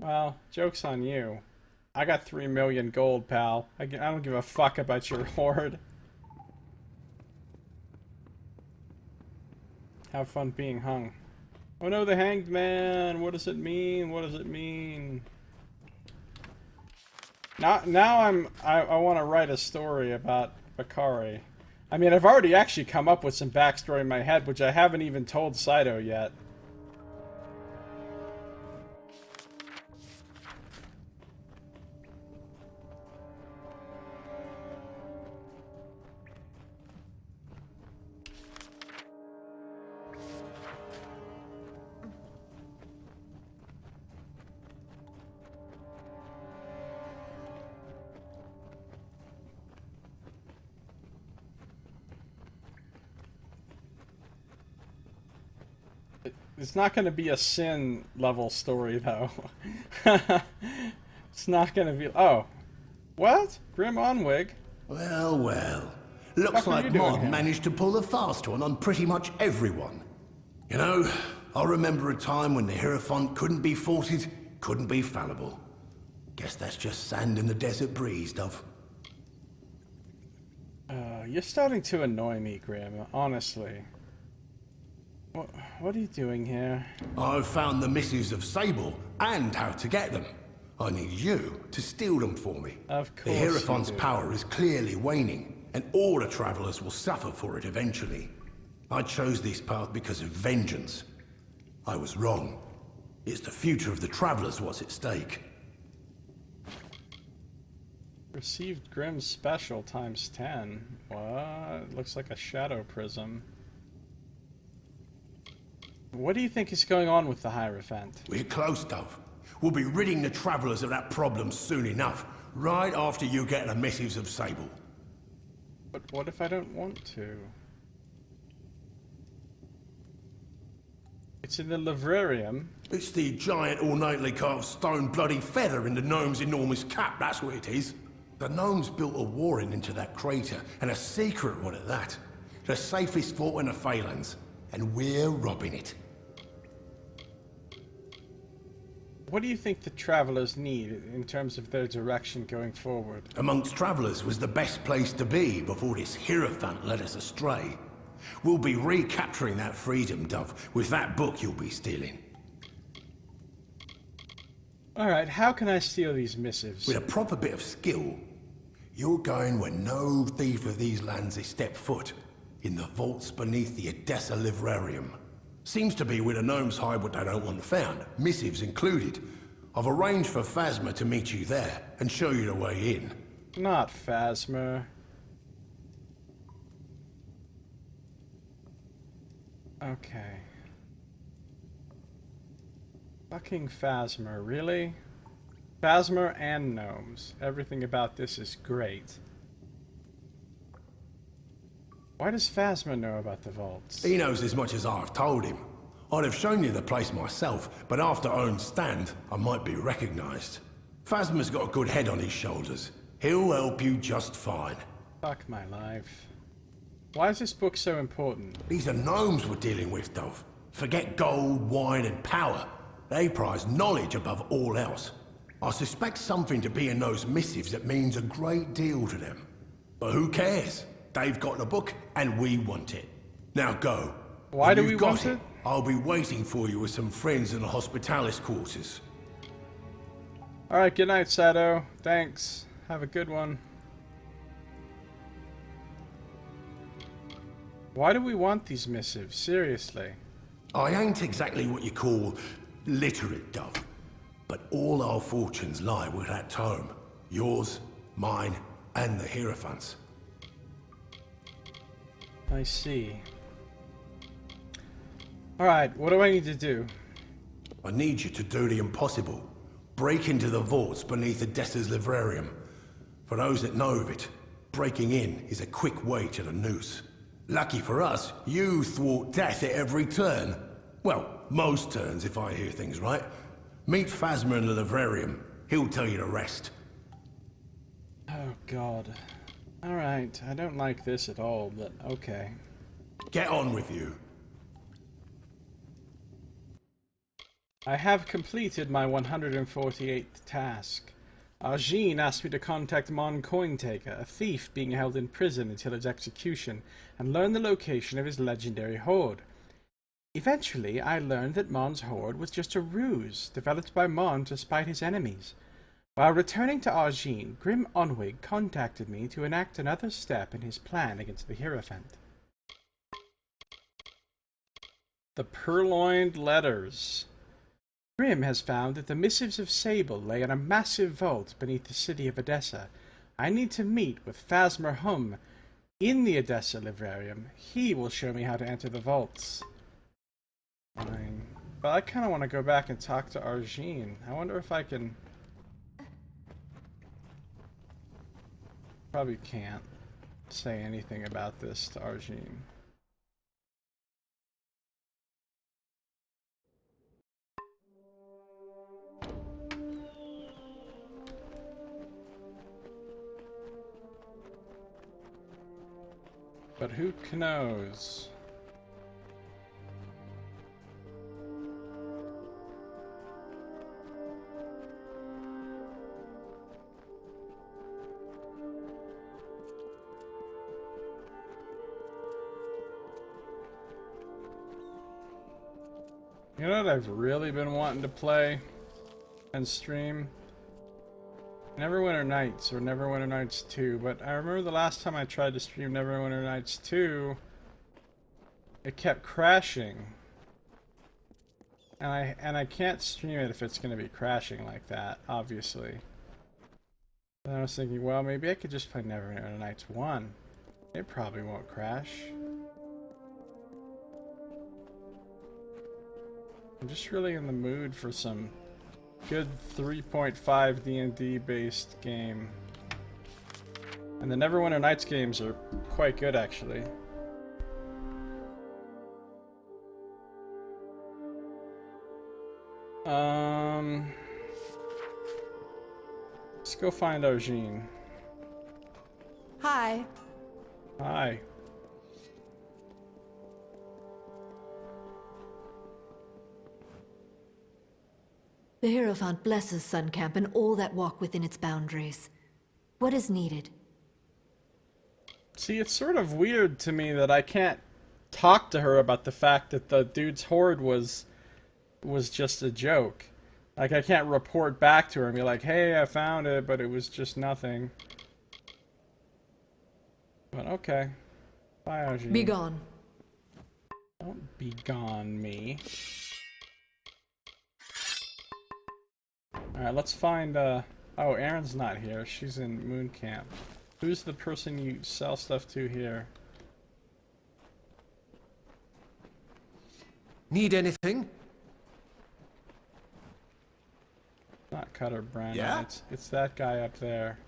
Well, joke's on you. I got 3 million gold, pal. I don't give a fuck about your hoard. Have fun being hung. Oh no, the hanged man! What does it mean? What does it mean? Now I want to write a story about Bakari. I mean, I've already actually come up with some backstory in my head, which I haven't even told Saito yet. It's not going to be a sin level story, though. It's not going to be... Oh. What? Grim Onwig? Well, well. Looks What are you like doing Mod here? managed to pull a fast one on pretty much everyone. You know, I remember a time when the Hierophant couldn't be faulted, couldn't be fallible. Guess that's just sand in the desert breeze, Dove. You're starting to annoy me, Grim, honestly. What are you doing here? I've found the missives of Sable and how to get them. I need you to steal them for me. Of course The Hierophant's you do. power is clearly waning, and all the travelers will suffer for it eventually. I chose this path because of vengeance. I was wrong. It's the future of the travelers what's at stake. Received Grim Special times 10. What? Looks like a shadow prism. What do you think is going on with the Hierophant? We're close, Dove. We'll be ridding the travelers of that problem soon enough, right after you get the missives of Sable. But what if I don't want to? It's in the librarium. It's the giant ornately carved stone bloody feather in the gnome's enormous cap, that's what it is. The gnomes built a warren into that crater, and a secret one at that. The safest fort in the Phalanx, and we're robbing it. What do you think the travelers need in terms of their direction going forward? Amongst travelers was the best place to be before this Hierophant led us astray. We'll be recapturing that freedom, Dove, with that book you'll be stealing. Alright, how can I steal these missives? With a proper bit of skill, you're going where no thief of these lands has stepped foot. In the vaults beneath the Odessa Livrarium. Seems to be where the gnomes hide what they don't want found, missives included. I've arranged for Phasma to meet you there and show you the way in. Not Phasma. Okay. Fucking Phasma, really? Phasma and gnomes. Everything about this is great. Why does Phasma know about the vaults? He knows as much as I've told him. I'd have shown you the place myself, but after own stand, I might be recognized. Phasma's got a good head on his shoulders. He'll help you just fine. Fuck my life. Why is this book so important? These are gnomes we're dealing with, Dove. Forget gold, wine, and power. They prize knowledge above all else. I suspect something to be in those missives that means a great deal to them. But who cares? They've got the book, and we want it. Now go. Why When do you've we got want it? I'll be waiting for you with some friends in the hospitalis quarters. Alright, good night, Sato. Thanks. Have a good one. Why do we want these missives? Seriously. I ain't exactly what you call literate, Dove. But all our fortunes lie with that tome. Yours, mine, and the Hierophant's. I see. Alright, what do I need to do? I need you to do the impossible. Break into the vaults beneath Odessa's Livrarium. For those that know of it, breaking in is a quick way to the noose. Lucky for us, you thwart death at every turn. Well, most turns if I hear things right. Meet Phasma in the Livrarium. He'll tell you the rest. Oh god. Alright, I don't like this at all, but okay. Get on with you. I have completed my 148th task. Arjean asked me to contact Mon Cointaker, a thief being held in prison until his execution, and learn the location of his legendary hoard. Eventually, I learned that Mon's hoard was just a ruse, developed by Mon to spite his enemies. While returning to Arjean, Grim Onwig contacted me to enact another step in his plan against the Hierophant. The Purloined Letters. Grim has found that the missives of Sable lay in a massive vault beneath the city of Odessa. I need to meet with Phasma Hum in the Odessa Livrarium. He will show me how to enter the vaults. Fine. But I kind of want to go back and talk to Arjean. I wonder if I can... Probably can't say anything about this to Arjean. But who knows? You know what I've really been wanting to play and stream? Neverwinter Nights, or Neverwinter Nights 2, but I remember the last time I tried to stream Neverwinter Nights 2, it kept crashing. And I can't stream it if it's going to be crashing like that, obviously. And I was thinking, well, maybe I could just play Neverwinter Nights 1. It probably won't crash. I'm just really in the mood for some good 3.5 D&D based game. And the Neverwinter Nights games are quite good, actually. Let's go find Arjeen. Hi. Hi. The Hierophant blesses Sun Camp and all that walk within its boundaries. What is needed? See, it's sort of weird to me that I can't talk to her about the fact that the dude's horde was just a joke. Like, I can't report back to her and be like, hey, I found it, but it was just nothing. But okay. Bye, Arjeen. Be gone. Don't be gone, me. Alright, let's find, oh, Erin's not here. She's in Moon Camp. Who's the person you sell stuff to here? Need anything? Not Cutter Brandon. Yeah? It's that guy up there.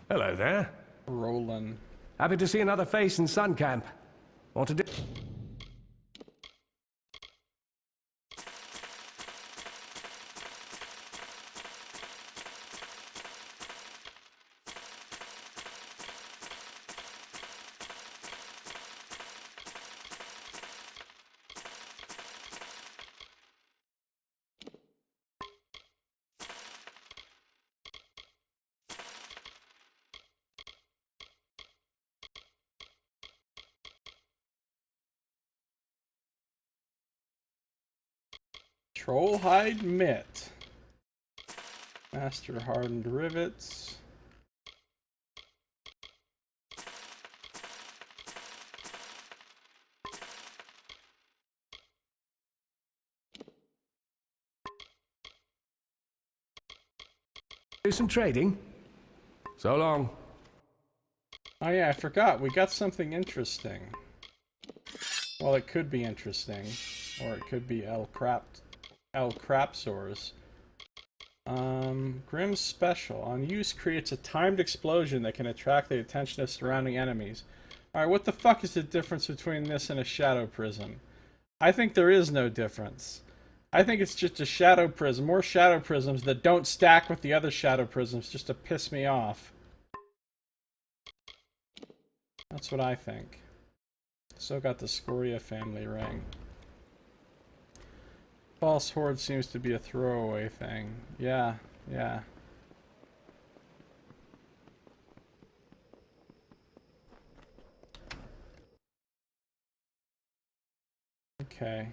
Hello there. Roland. Happy to see another face in Sun Camp. Want to do... Trollhide Mitt. Master Hardened Rivets. Do some trading? So long. Oh yeah, I forgot. We got something interesting. Well, it could be interesting. Or it could be El Crapsors. Grimm's Special. On use creates a timed explosion that can attract the attention of surrounding enemies. Alright, what the fuck is the difference between this and a Shadow Prism? I think there is no difference. I think it's just a Shadow Prism. More Shadow Prisms that don't stack with the other Shadow Prisms just to piss me off. That's what I think. Still got the Scoria family ring. False Horde seems to be a throwaway thing. Yeah, yeah. Okay.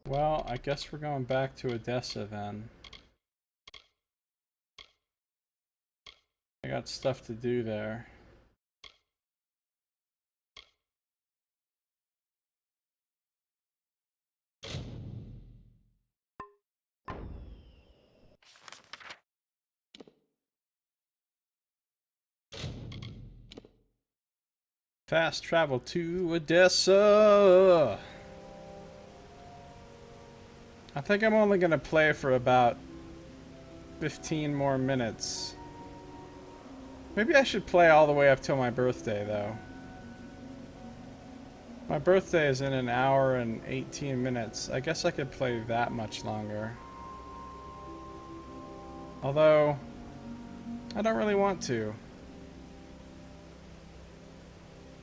Well, I guess we're going back to Odessa then. I got stuff to do there. Fast travel to Odessa! I think I'm only going to play for about 15 more minutes. Maybe I should play all the way up till my birthday, though. My birthday is in an hour and 18 minutes. I guess I could play that much longer. Although, I don't really want to.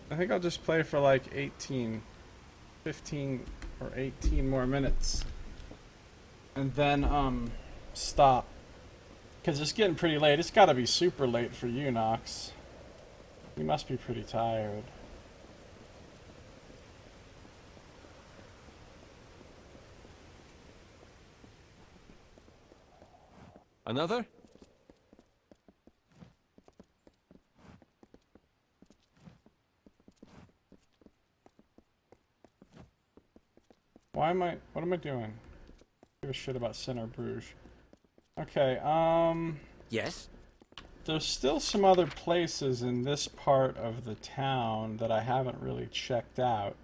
I think I'll just play for like 15 or 18 more minutes. And then, stop. Because it's getting pretty late. It's gotta be super late for you, Nox. You must be pretty tired. Another? What am I doing? Give a shit about Center Bruges. Okay, Yes? there's still some other places in this part of the town that I haven't really checked out.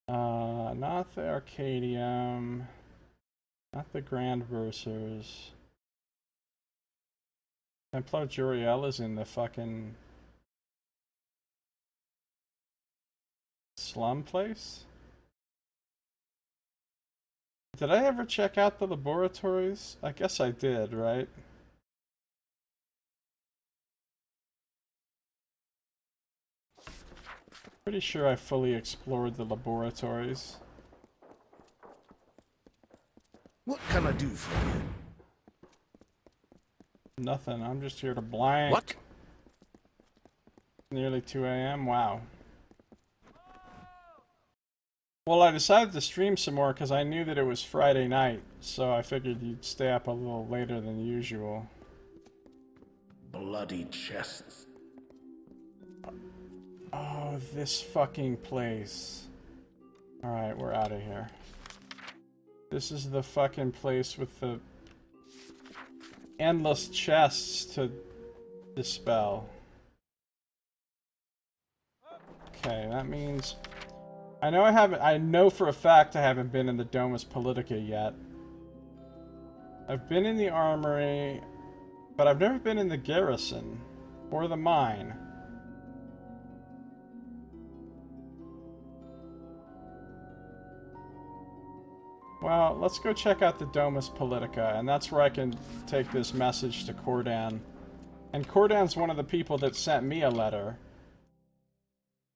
Not the Arcadium. Not the Grand Bursars. Templar Juriel is in the fucking slum place? Did I ever check out the laboratories? I guess I did, right? Pretty sure I fully explored the laboratories. What can I do for you? Nothing, I'm just here to blank. What? Nearly 2 a.m., wow. Well, I decided to stream some more because I knew that it was Friday night, so I figured you'd stay up a little later than usual. Bloody chests. Oh, this fucking place. Alright, we're out of here. This is the fucking place with the endless chests to dispel. Okay, that means... I know for a fact I haven't been in the Domus Politica yet. I've been in the armory, but I've never been in the garrison or the mine. Well, let's go check out the Domus Politica, and that's where I can take this message to Cordan. And Cordan's one of the people that sent me a letter.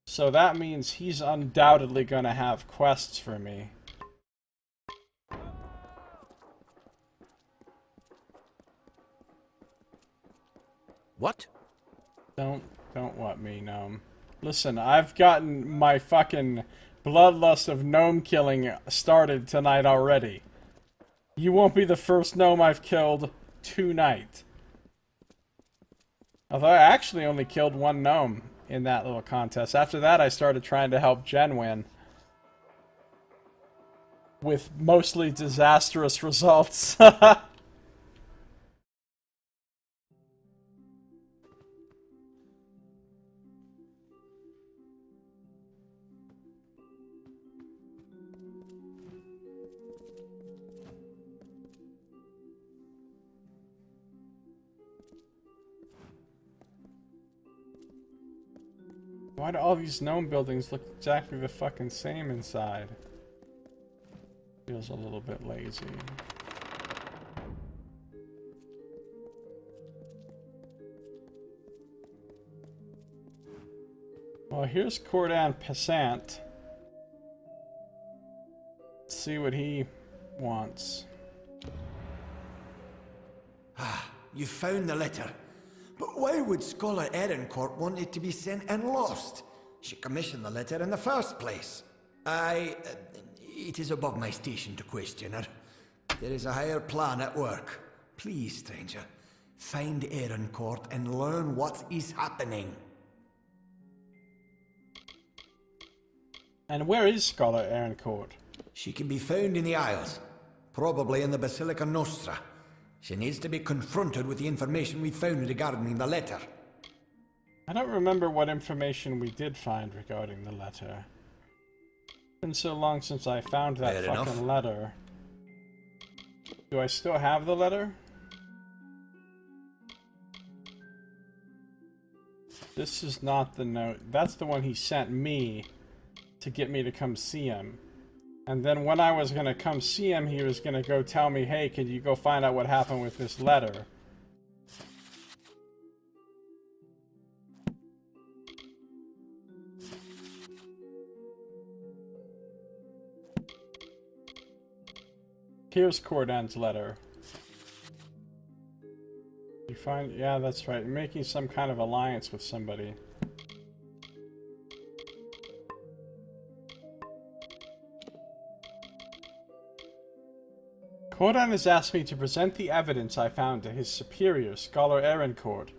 So that means he's undoubtedly gonna have quests for me. What? Don't what me, gnome. Listen, I've gotten my fucking bloodlust of gnome killing started tonight already. You won't be the first gnome I've killed tonight. Although I actually only killed one gnome in that little contest. After that, I started trying to help Jen win. With mostly disastrous results. Why do all these gnome buildings look exactly the fucking same inside? Feels a little bit lazy. Well, here's Cordan Passant. Let's see what he wants. Ah, you found the letter. But why would Scholar Erincourt want it to be sent and lost? She commissioned the letter in the first place. It is above my station to question her. There is a higher plan at work. Please, stranger, find Erincourt and learn what is happening. And where is Scholar Erincourt? She can be found in the Isles, probably in the Basilica Nostra. She needs to be confronted with the information we found regarding the letter. I don't remember what information we did find regarding the letter. It's been so long since I found that Fair fucking enough. letter. Do I still have the letter? This is not the note. That's the one he sent me to get me to come see him. And then when I was gonna come see him, he was gonna go tell me, hey, can you go find out what happened with this letter? Here's Cordan's letter. You find... yeah, that's right. Making some kind of alliance with somebody. Cordan has asked me to present the evidence I found to his superior, Scholar Erincourt,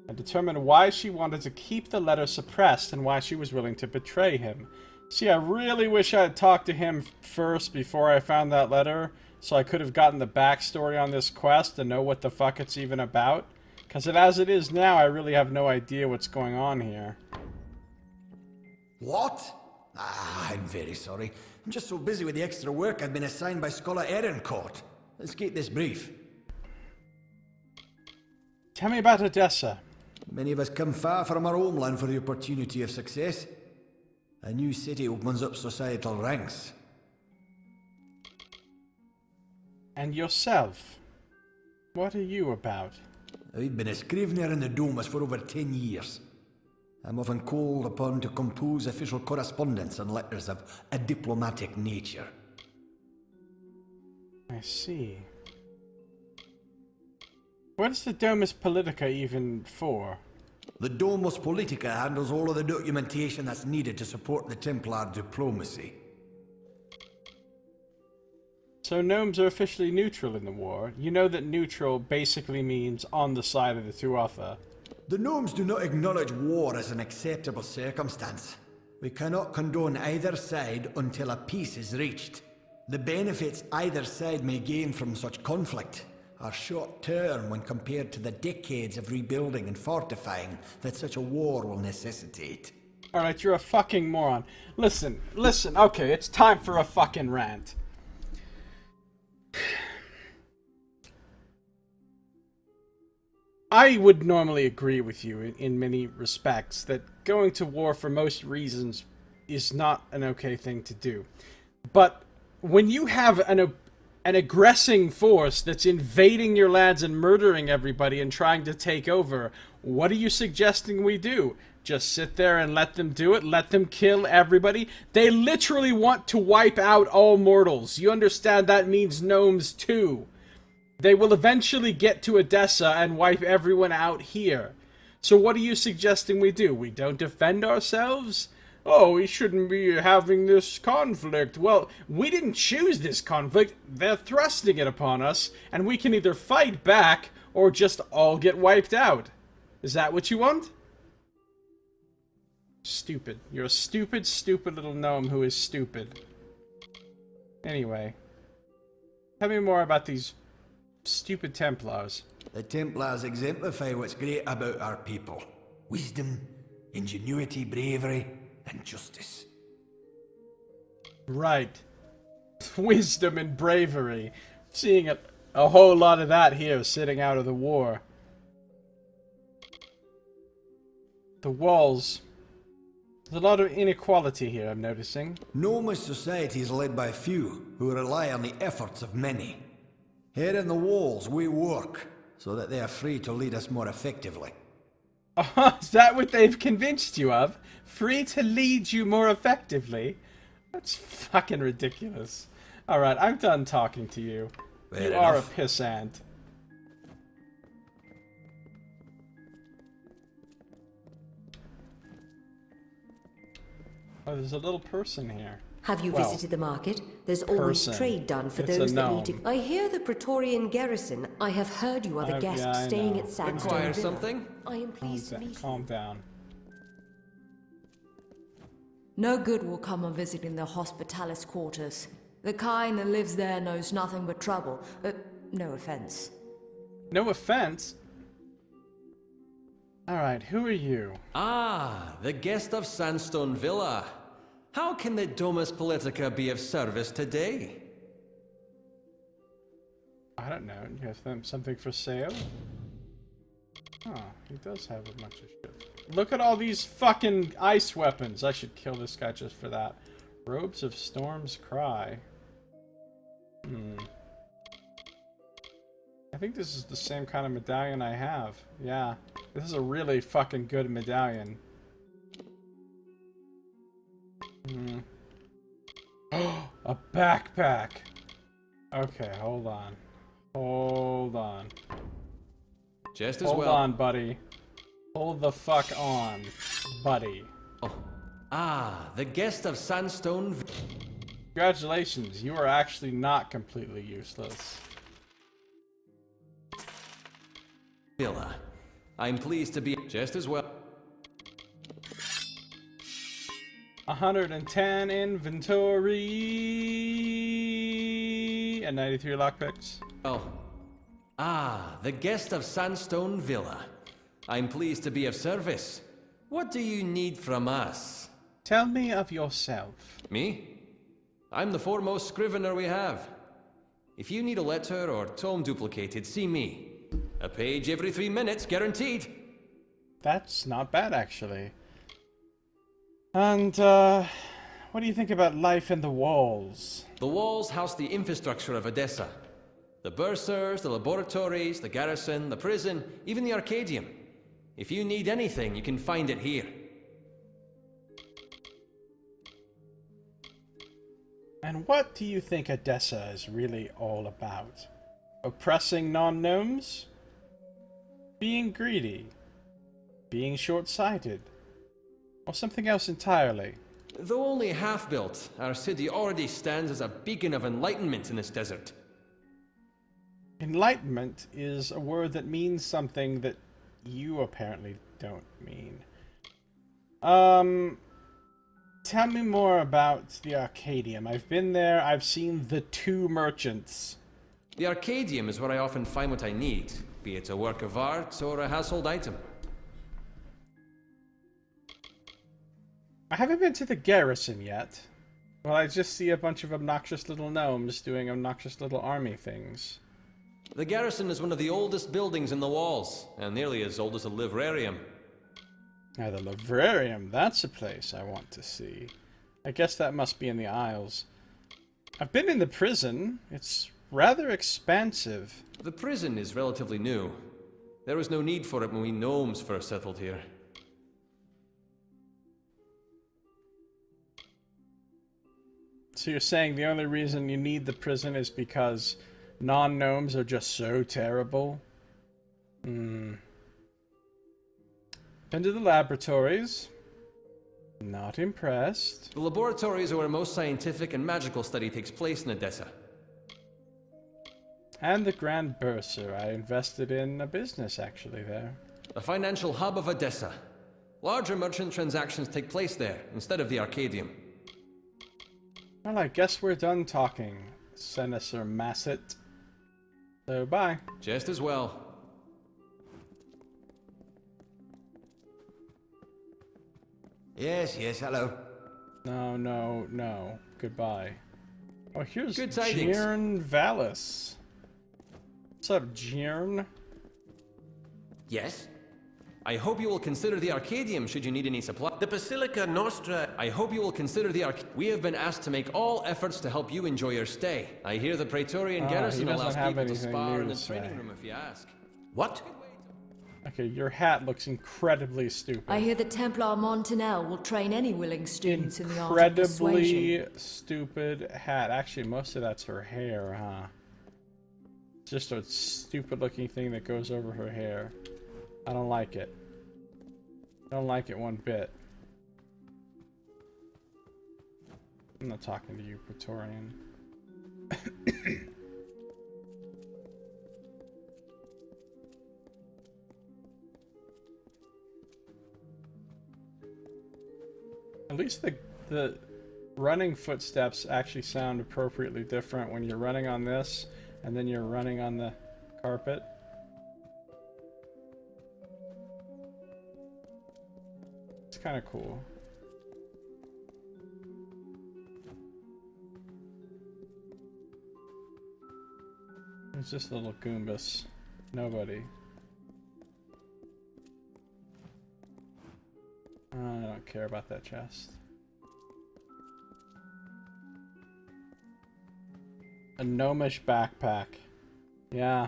and determine why she wanted to keep the letter suppressed and why she was willing to betray him. See, I really wish I had talked to him first before I found that letter, so I could have gotten the backstory on this quest and know what the fuck it's even about. Because as it is now, I really have no idea what's going on here. What? Ah, I'm very sorry. I'm just so busy with the extra work I've been assigned by Scholar Erincourt. Let's keep this brief. Tell me about Odessa. Many of us come far from our homeland for the opportunity of success. A new city opens up societal ranks. And yourself? What are you about? I've been a scrivener in the Domus for over 10 years. I'm often called upon to compose official correspondence and letters of a diplomatic nature. I see. What is the Domus Politica even for? The Domus Politica handles all of the documentation that's needed to support the Templar diplomacy. So gnomes are officially neutral in the war. You know that neutral basically means on the side of the Tuatha. The gnomes do not acknowledge war as an acceptable circumstance. We cannot condone either side until a peace is reached. The benefits either side may gain from such conflict are short-term when compared to the decades of rebuilding and fortifying that such a war will necessitate. Alright, you're a fucking moron. Listen, okay, it's time for a fucking rant. I would normally agree with you in many respects that going to war for most reasons is not an okay thing to do. But when you have an aggressing force that's invading your lands and murdering everybody and trying to take over, what are you suggesting we do? Just sit there and let them do it? Let them kill everybody? They literally want to wipe out all mortals. You understand that means gnomes too. They will eventually get to Odessa and wipe everyone out here. So what are you suggesting we do? We don't defend ourselves? Oh, we shouldn't be having this conflict. Well, we didn't choose this conflict. They're thrusting it upon us, and we can either fight back or just all get wiped out. Is that what you want? Stupid. You're a stupid, stupid little gnome who is stupid. Anyway. Tell me more about these stupid Templars. The Templars exemplify what's great about our people. Wisdom, ingenuity, bravery, and justice. Right. Wisdom and bravery. Seeing a whole lot of that here sitting out of the war. The walls. There's a lot of inequality here, I'm noticing. Gnome society is led by few who rely on the efforts of many. Here in the walls, we work so that they are free to lead us more effectively. Is that what they've convinced you of? Free to lead you more effectively? That's fucking ridiculous. Alright, I'm done talking to you. Fair you are a enough. pissant. Oh, there's a little person here. Have you Well, visited the market? There's always person. trade done for It's a those that need gnome. to... I hear the Praetorian garrison. I have heard you are the guest yeah, I staying know. at Sandstone Require Villa. something? I am pleased to meet you. Calm down. No good will come of visiting the hospitalis quarters. The kind that lives there knows nothing but trouble. No offense. No offense. Alright, who are you? Ah, the guest of Sandstone Villa. How can the Domus Politica be of service today? I don't know. You have something for sale? Oh, he does have a bunch of shit. Look at all these fucking ice weapons. I should kill this guy just for that. Robes of Storm's Cry. I think this is the same kind of medallion I have. Yeah, this is a really fucking good medallion. Oh, a backpack! Okay, hold on. Hold on. Just as Hold well. on, buddy. Hold the fuck on, buddy. Ah, the guest of Sandstone. Congratulations, you are actually not completely useless. Villa. I'm pleased to be just as well. 110 inventory and 93 lockpicks. Oh. Ah, the guest of Sandstone Villa. I'm pleased to be of service. What do you need from us? Tell me of yourself. Me? I'm the foremost scrivener we have. If you need a letter or tome duplicated, see me. A page every 3 minutes, guaranteed. That's not bad, actually. And, what do you think about life in the walls? The walls house the infrastructure of Odessa. The bursars, the laboratories, the garrison, the prison, even the Arcadium. If you need anything, you can find it here. And what do you think Odessa is really all about? Oppressing non-gnomes? Being greedy? Being short-sighted? Or something else entirely? Though only half-built, our city already stands as a beacon of enlightenment in this desert. Enlightenment is a word that means something that you apparently don't mean. Tell me more about the Arcadium. I've been there, I've seen the two merchants. The Arcadium is where I often find what I need, be it a work of art or a household item. I haven't been to the garrison yet. Well, I just see a bunch of obnoxious little gnomes doing obnoxious little army things. The garrison is one of the oldest buildings in the walls, and nearly as old as a livrarium. Now, the livrarium, that's a place I want to see. I guess that must be in the Isles. I've been in the prison. It's rather expansive. The prison is relatively new. There was no need for it when we gnomes first settled here. So you're saying the only reason you need the prison is because non-gnomes are just so terrible? Been to the laboratories. Not impressed. The laboratories are where most scientific and magical study takes place in Odessa. And the Grand Bursar. I invested in a business, actually, there. The financial hub of Odessa. Larger merchant transactions take place there, instead of the Arcadium. Well, I guess we're done talking, Senator Massett. So, bye. Just as well. Yes, hello. No. Goodbye. Oh, here's Good tidings. Jern Vallis. What's up, Jern? Yes? I hope you will consider the Arcadium should you need any supply. The Basilica Nostra. I hope you will consider the We have been asked to make all efforts to help you enjoy your stay. I hear the Praetorian garrison he doesn't allows have people to anything spar new in the to training say. room if you ask. What? Okay, your hat looks incredibly stupid. I hear the Templar Montanel will train any willing students in the art of persuasion. Incredibly stupid hat. Actually, most of that's her hair, huh? Just a stupid looking thing that goes over her hair. I don't like it. I don't like it one bit. I'm not talking to you, Praetorian. At least the running footsteps actually sound appropriately different when you're running on this and then you're running on the carpet. It's kind of cool. It's just little Goombas. Nobody. I don't care about that chest. A gnomish backpack. Yeah.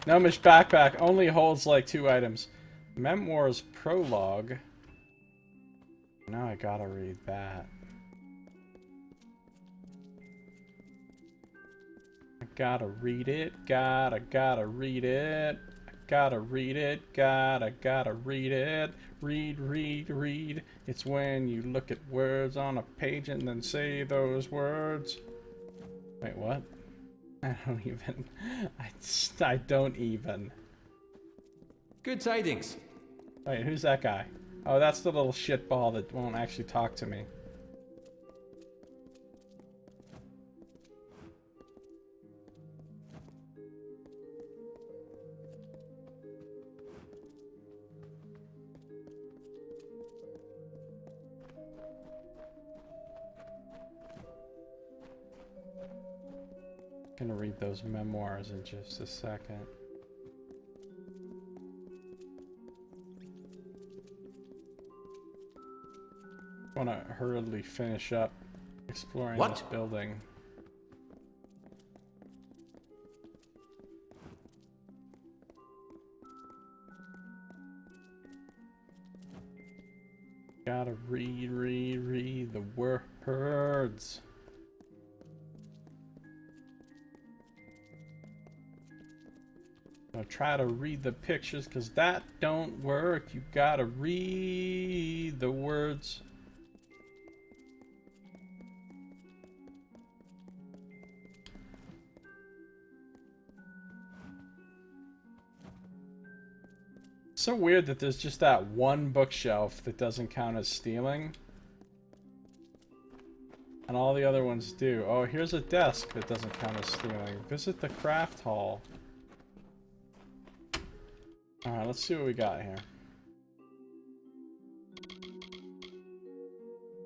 Gnomish backpack only holds like 2 items. Memoirs prologue. Now I gotta read that. I gotta read it. Gotta read it. Gotta read it. Gotta read it. Read. It's when you look at words on a page and then say those words. Wait, what? I don't even. I don't even. Good tidings. Wait, who's that guy? Oh, that's the little shitball that won't actually talk to me. I'm gonna read those memoirs in just a second. I want to hurriedly finish up exploring this building. Gotta read the words. I'll try to read the pictures because that don't work. You gotta read the words. So weird that there's just that one bookshelf that doesn't count as stealing. And all the other ones do. Oh, here's a desk that doesn't count as stealing. Visit the craft hall. Alright, let's see what we got here.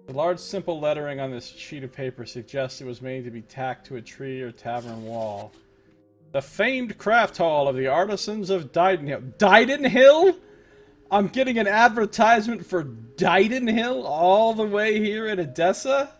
The large simple lettering on this sheet of paper suggests it was made to be tacked to a tree or tavern wall. The famed craft hall of the artisans of Didenhill. Didenhill? I'm getting an advertisement for Didenhill all the way here in Edessa?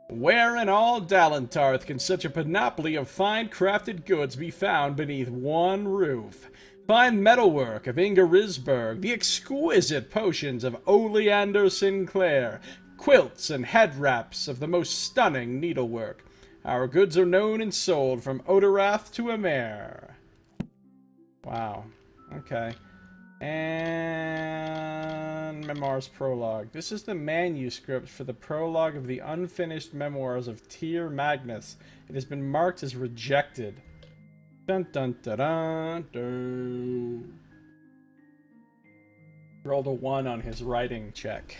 Where in all Dalentarth can such a panoply of fine crafted goods be found beneath one roof? Fine metalwork of Inga Risberg, the exquisite potions of Oleander Sinclair, quilts and head wraps of the most stunning needlework. Our goods are known and sold from Odorath to Amer. Wow. Okay. And Memoirs Prologue. This is the manuscript for the prologue of the unfinished memoirs of Tyr Magnus. It has been marked as rejected. Dun dun dun dun dun. Rolled a 1 on his writing check.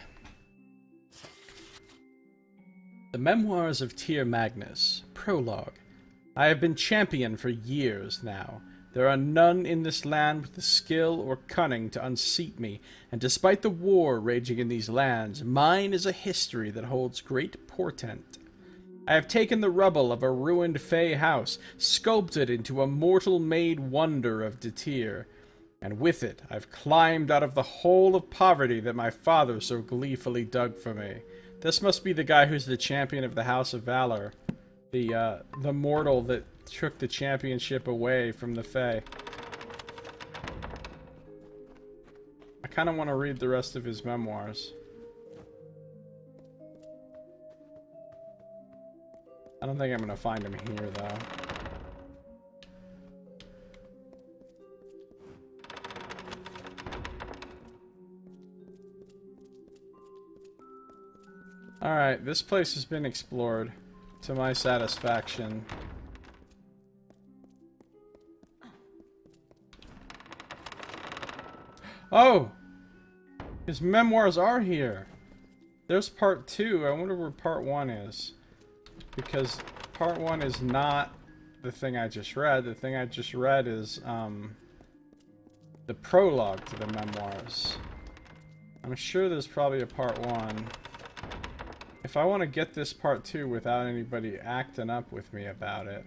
The Memoirs of Tyr Magnus. Prologue. I have been champion for years now. There are none in this land with the skill or cunning to unseat me, and despite the war raging in these lands, mine is a history that holds great portent. I have taken the rubble of a ruined Fey house, sculpted into a mortal-made wonder of Detir, and with it I've climbed out of the hole of poverty that my father so gleefully dug for me. This must be the guy who's the champion of the House of Valor. The mortal that took the championship away from the Fae. I kind of want to read the rest of his memoirs. I don't think I'm going to find him here, though. Alright, this place has been explored to my satisfaction. Oh! His memoirs are here! There's part 2. I wonder where part 1 is. Because part 1 is not the thing I just read. The thing I just read is, the prologue to the memoirs. I'm sure there's probably a part 1. If I want to get this part 2 without anybody acting up with me about it,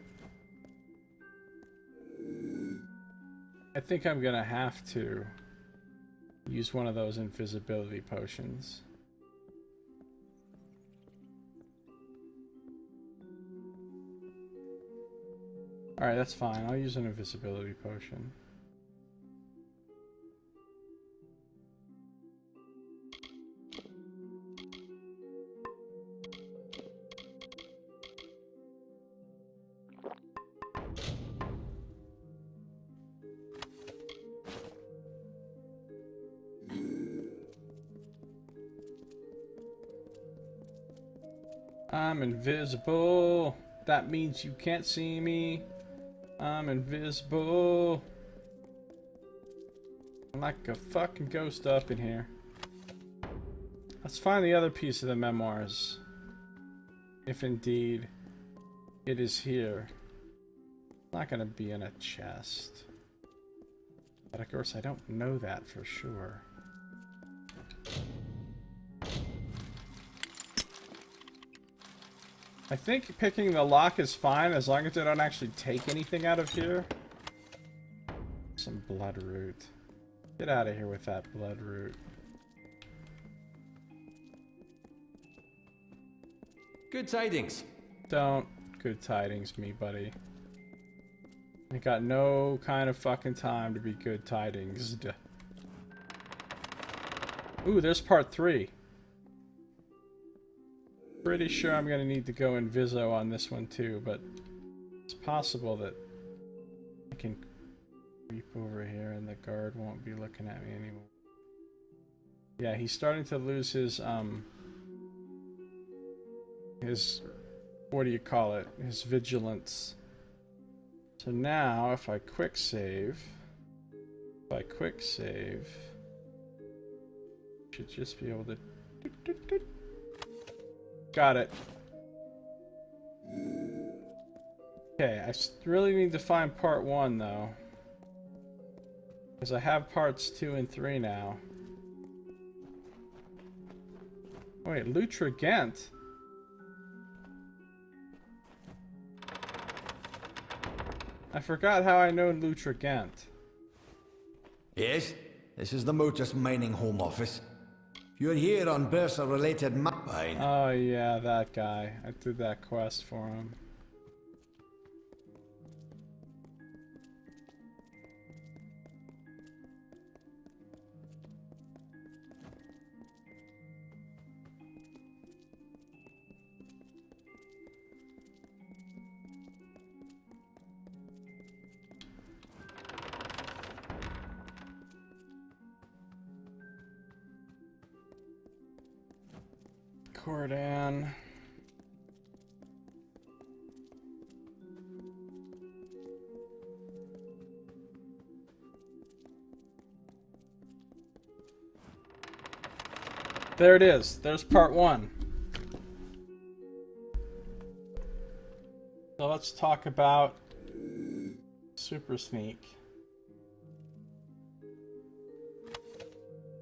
I think I'm gonna have to use one of those invisibility potions. Alright, that's fine. I'll use an invisibility potion. I'm invisible. That means you can't see me. I'm invisible. I'm like a fucking ghost up in here. Let's find the other piece of the memoirs. If indeed it is here. It's not gonna be in a chest. But of course I don't know that for sure. I think picking the lock is fine as long as I don't actually take anything out of here. Some blood root. Get out of here with that blood root. Good tidings. Don't good tidings me, buddy. I got no kind of fucking time to be good tidings. Ooh, there's part 3. Pretty sure I'm gonna need to go inviso on this one too, but it's possible that I can creep over here and the guard won't be looking at me anymore. Yeah, he's starting to lose his what do you call it? His vigilance. So now if I quick save, should just be able to got it. Okay, I really need to find part 1 though. Because I have parts 2 and 3 now. Wait, Lutra Ghent? I forgot how I know Lutra Ghent. Yes, this is the Motus Mining Home Office. You're here on Bursa-related mine. Oh yeah, that guy. I did that quest for him. Cordan. There it is. There's part 1. So let's talk about Super Sneak.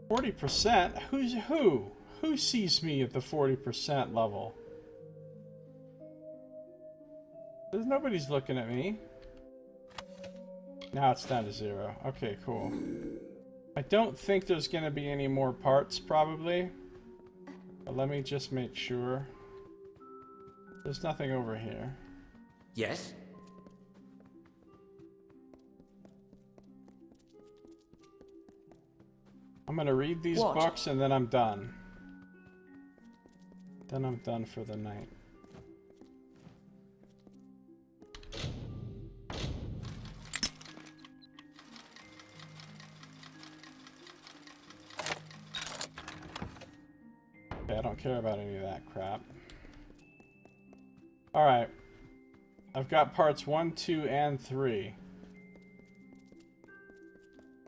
40%? Who's who? Who sees me at the 40% level? There's nobody's looking at me. Now it's down to 0. Okay, cool. I don't think there's gonna be any more parts, probably. But let me just make sure. There's nothing over here. Yes? I'm gonna read these books and then I'm done. Then I'm done for the night. Okay, I don't care about any of that crap. Alright. I've got parts 1, 2, and 3.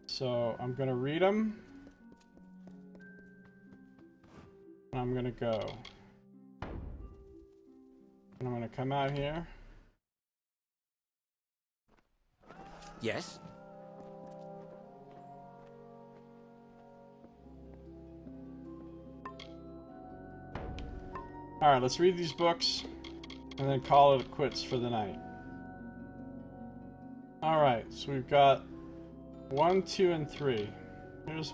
So I'm gonna read them. And I'm gonna go. And I'm gonna come out here. Yes? Alright, let's read these books and then call it quits for the night. Alright, so we've got 1, 2, and 3. Here's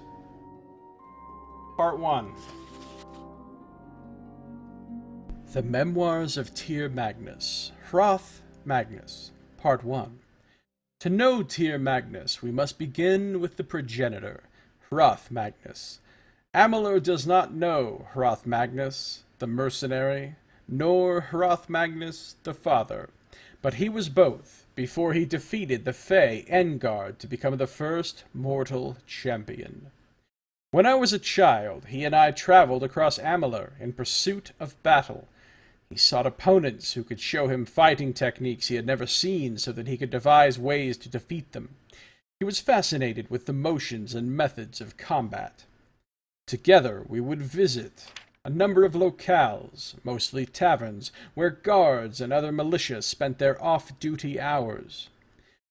Part 1. The Memoirs of Tyr Magnus, Hroth Magnus, Part 1. To know Tyr Magnus, we must begin with the progenitor, Hroth Magnus. Amalur does not know Hroth Magnus, the mercenary, nor Hroth Magnus, the father, but he was both before he defeated the Fey Engard to become the first mortal champion. When I was a child, he and I traveled across Amalur in pursuit of battle. He sought opponents who could show him fighting techniques he had never seen so that he could devise ways to defeat them. He was fascinated with the motions and methods of combat. Together we would visit a number of locales, mostly taverns, where guards and other militia spent their off-duty hours.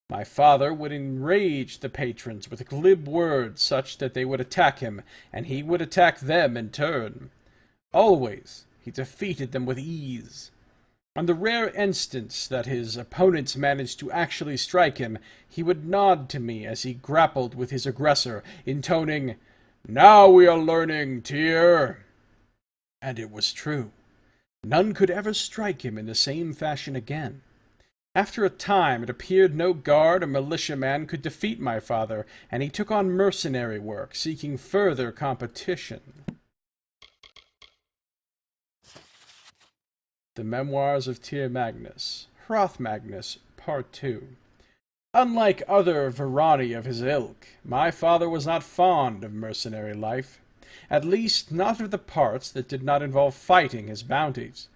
My father would enrage the patrons with glib words such that they would attack him, and he would attack them in turn. Always he defeated them with ease. On the rare instance that his opponents managed to actually strike him, he would nod to me as he grappled with his aggressor, intoning, "Now we are learning, Tyr." And it was true. None could ever strike him in the same fashion again. After a time, it appeared no guard or militiaman could defeat my father, and he took on mercenary work, seeking further competition. The Memoirs of Tyr Magnus, Hroth Magnus, Part 2. Unlike other Virani of his ilk, my father was not fond of mercenary life, at least not of the parts that did not involve fighting his bounties.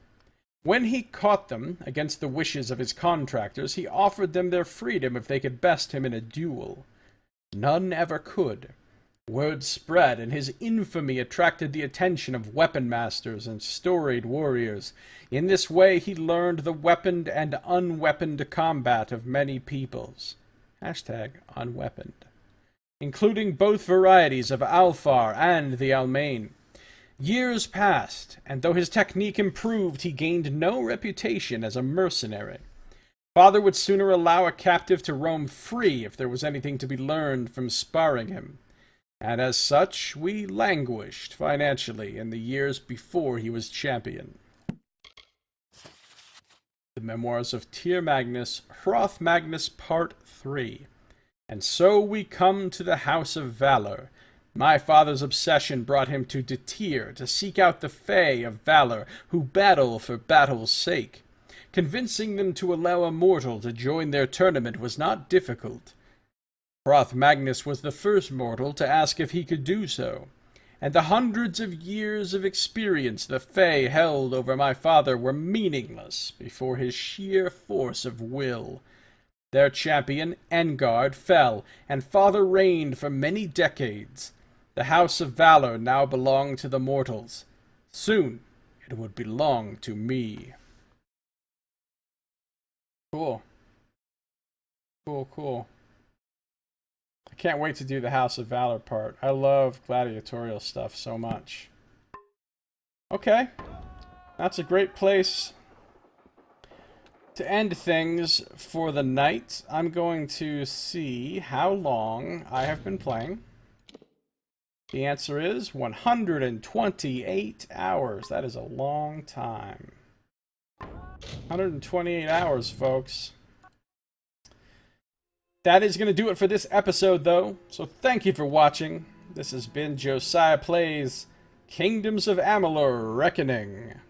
When he caught them, against the wishes of his contractors, he offered them their freedom if they could best him in a duel. None ever could. Word spread, and his infamy attracted the attention of weapon masters and storied warriors. In this way he learned the weaponed and unweaponed combat of many peoples. #unweaponed. Including both varieties of Alfar and the Almain. Years passed, and though his technique improved, he gained no reputation as a mercenary. Father would sooner allow a captive to roam free if there was anything to be learned from sparring him. And as such, we languished financially in the years before he was champion. The Memoirs of Tyr Magnus, Hroth Magnus, Part 3. And so we come to the House of Valor. My father's obsession brought him to Tyr to seek out the Fae of Valor, who battle for battle's sake. Convincing them to allow a mortal to join their tournament was not difficult. Hroth Magnus was the first mortal to ask if he could do so, and the hundreds of years of experience the Fae held over my father were meaningless before his sheer force of will. Their champion, Engard, fell, and father reigned for many decades. The House of Valor now belonged to the mortals. Soon it would belong to me. Cool. Cool. I can't wait to do the House of Valor part. I love gladiatorial stuff so much. Okay. That's a great place to end things for the night. I'm going to see how long I have been playing. The answer is 128 hours. That is a long time. 128 hours, folks. That is going to do it for this episode, though. So thank you for watching. This has been Josiah Plays Kingdoms of Amalur Reckoning.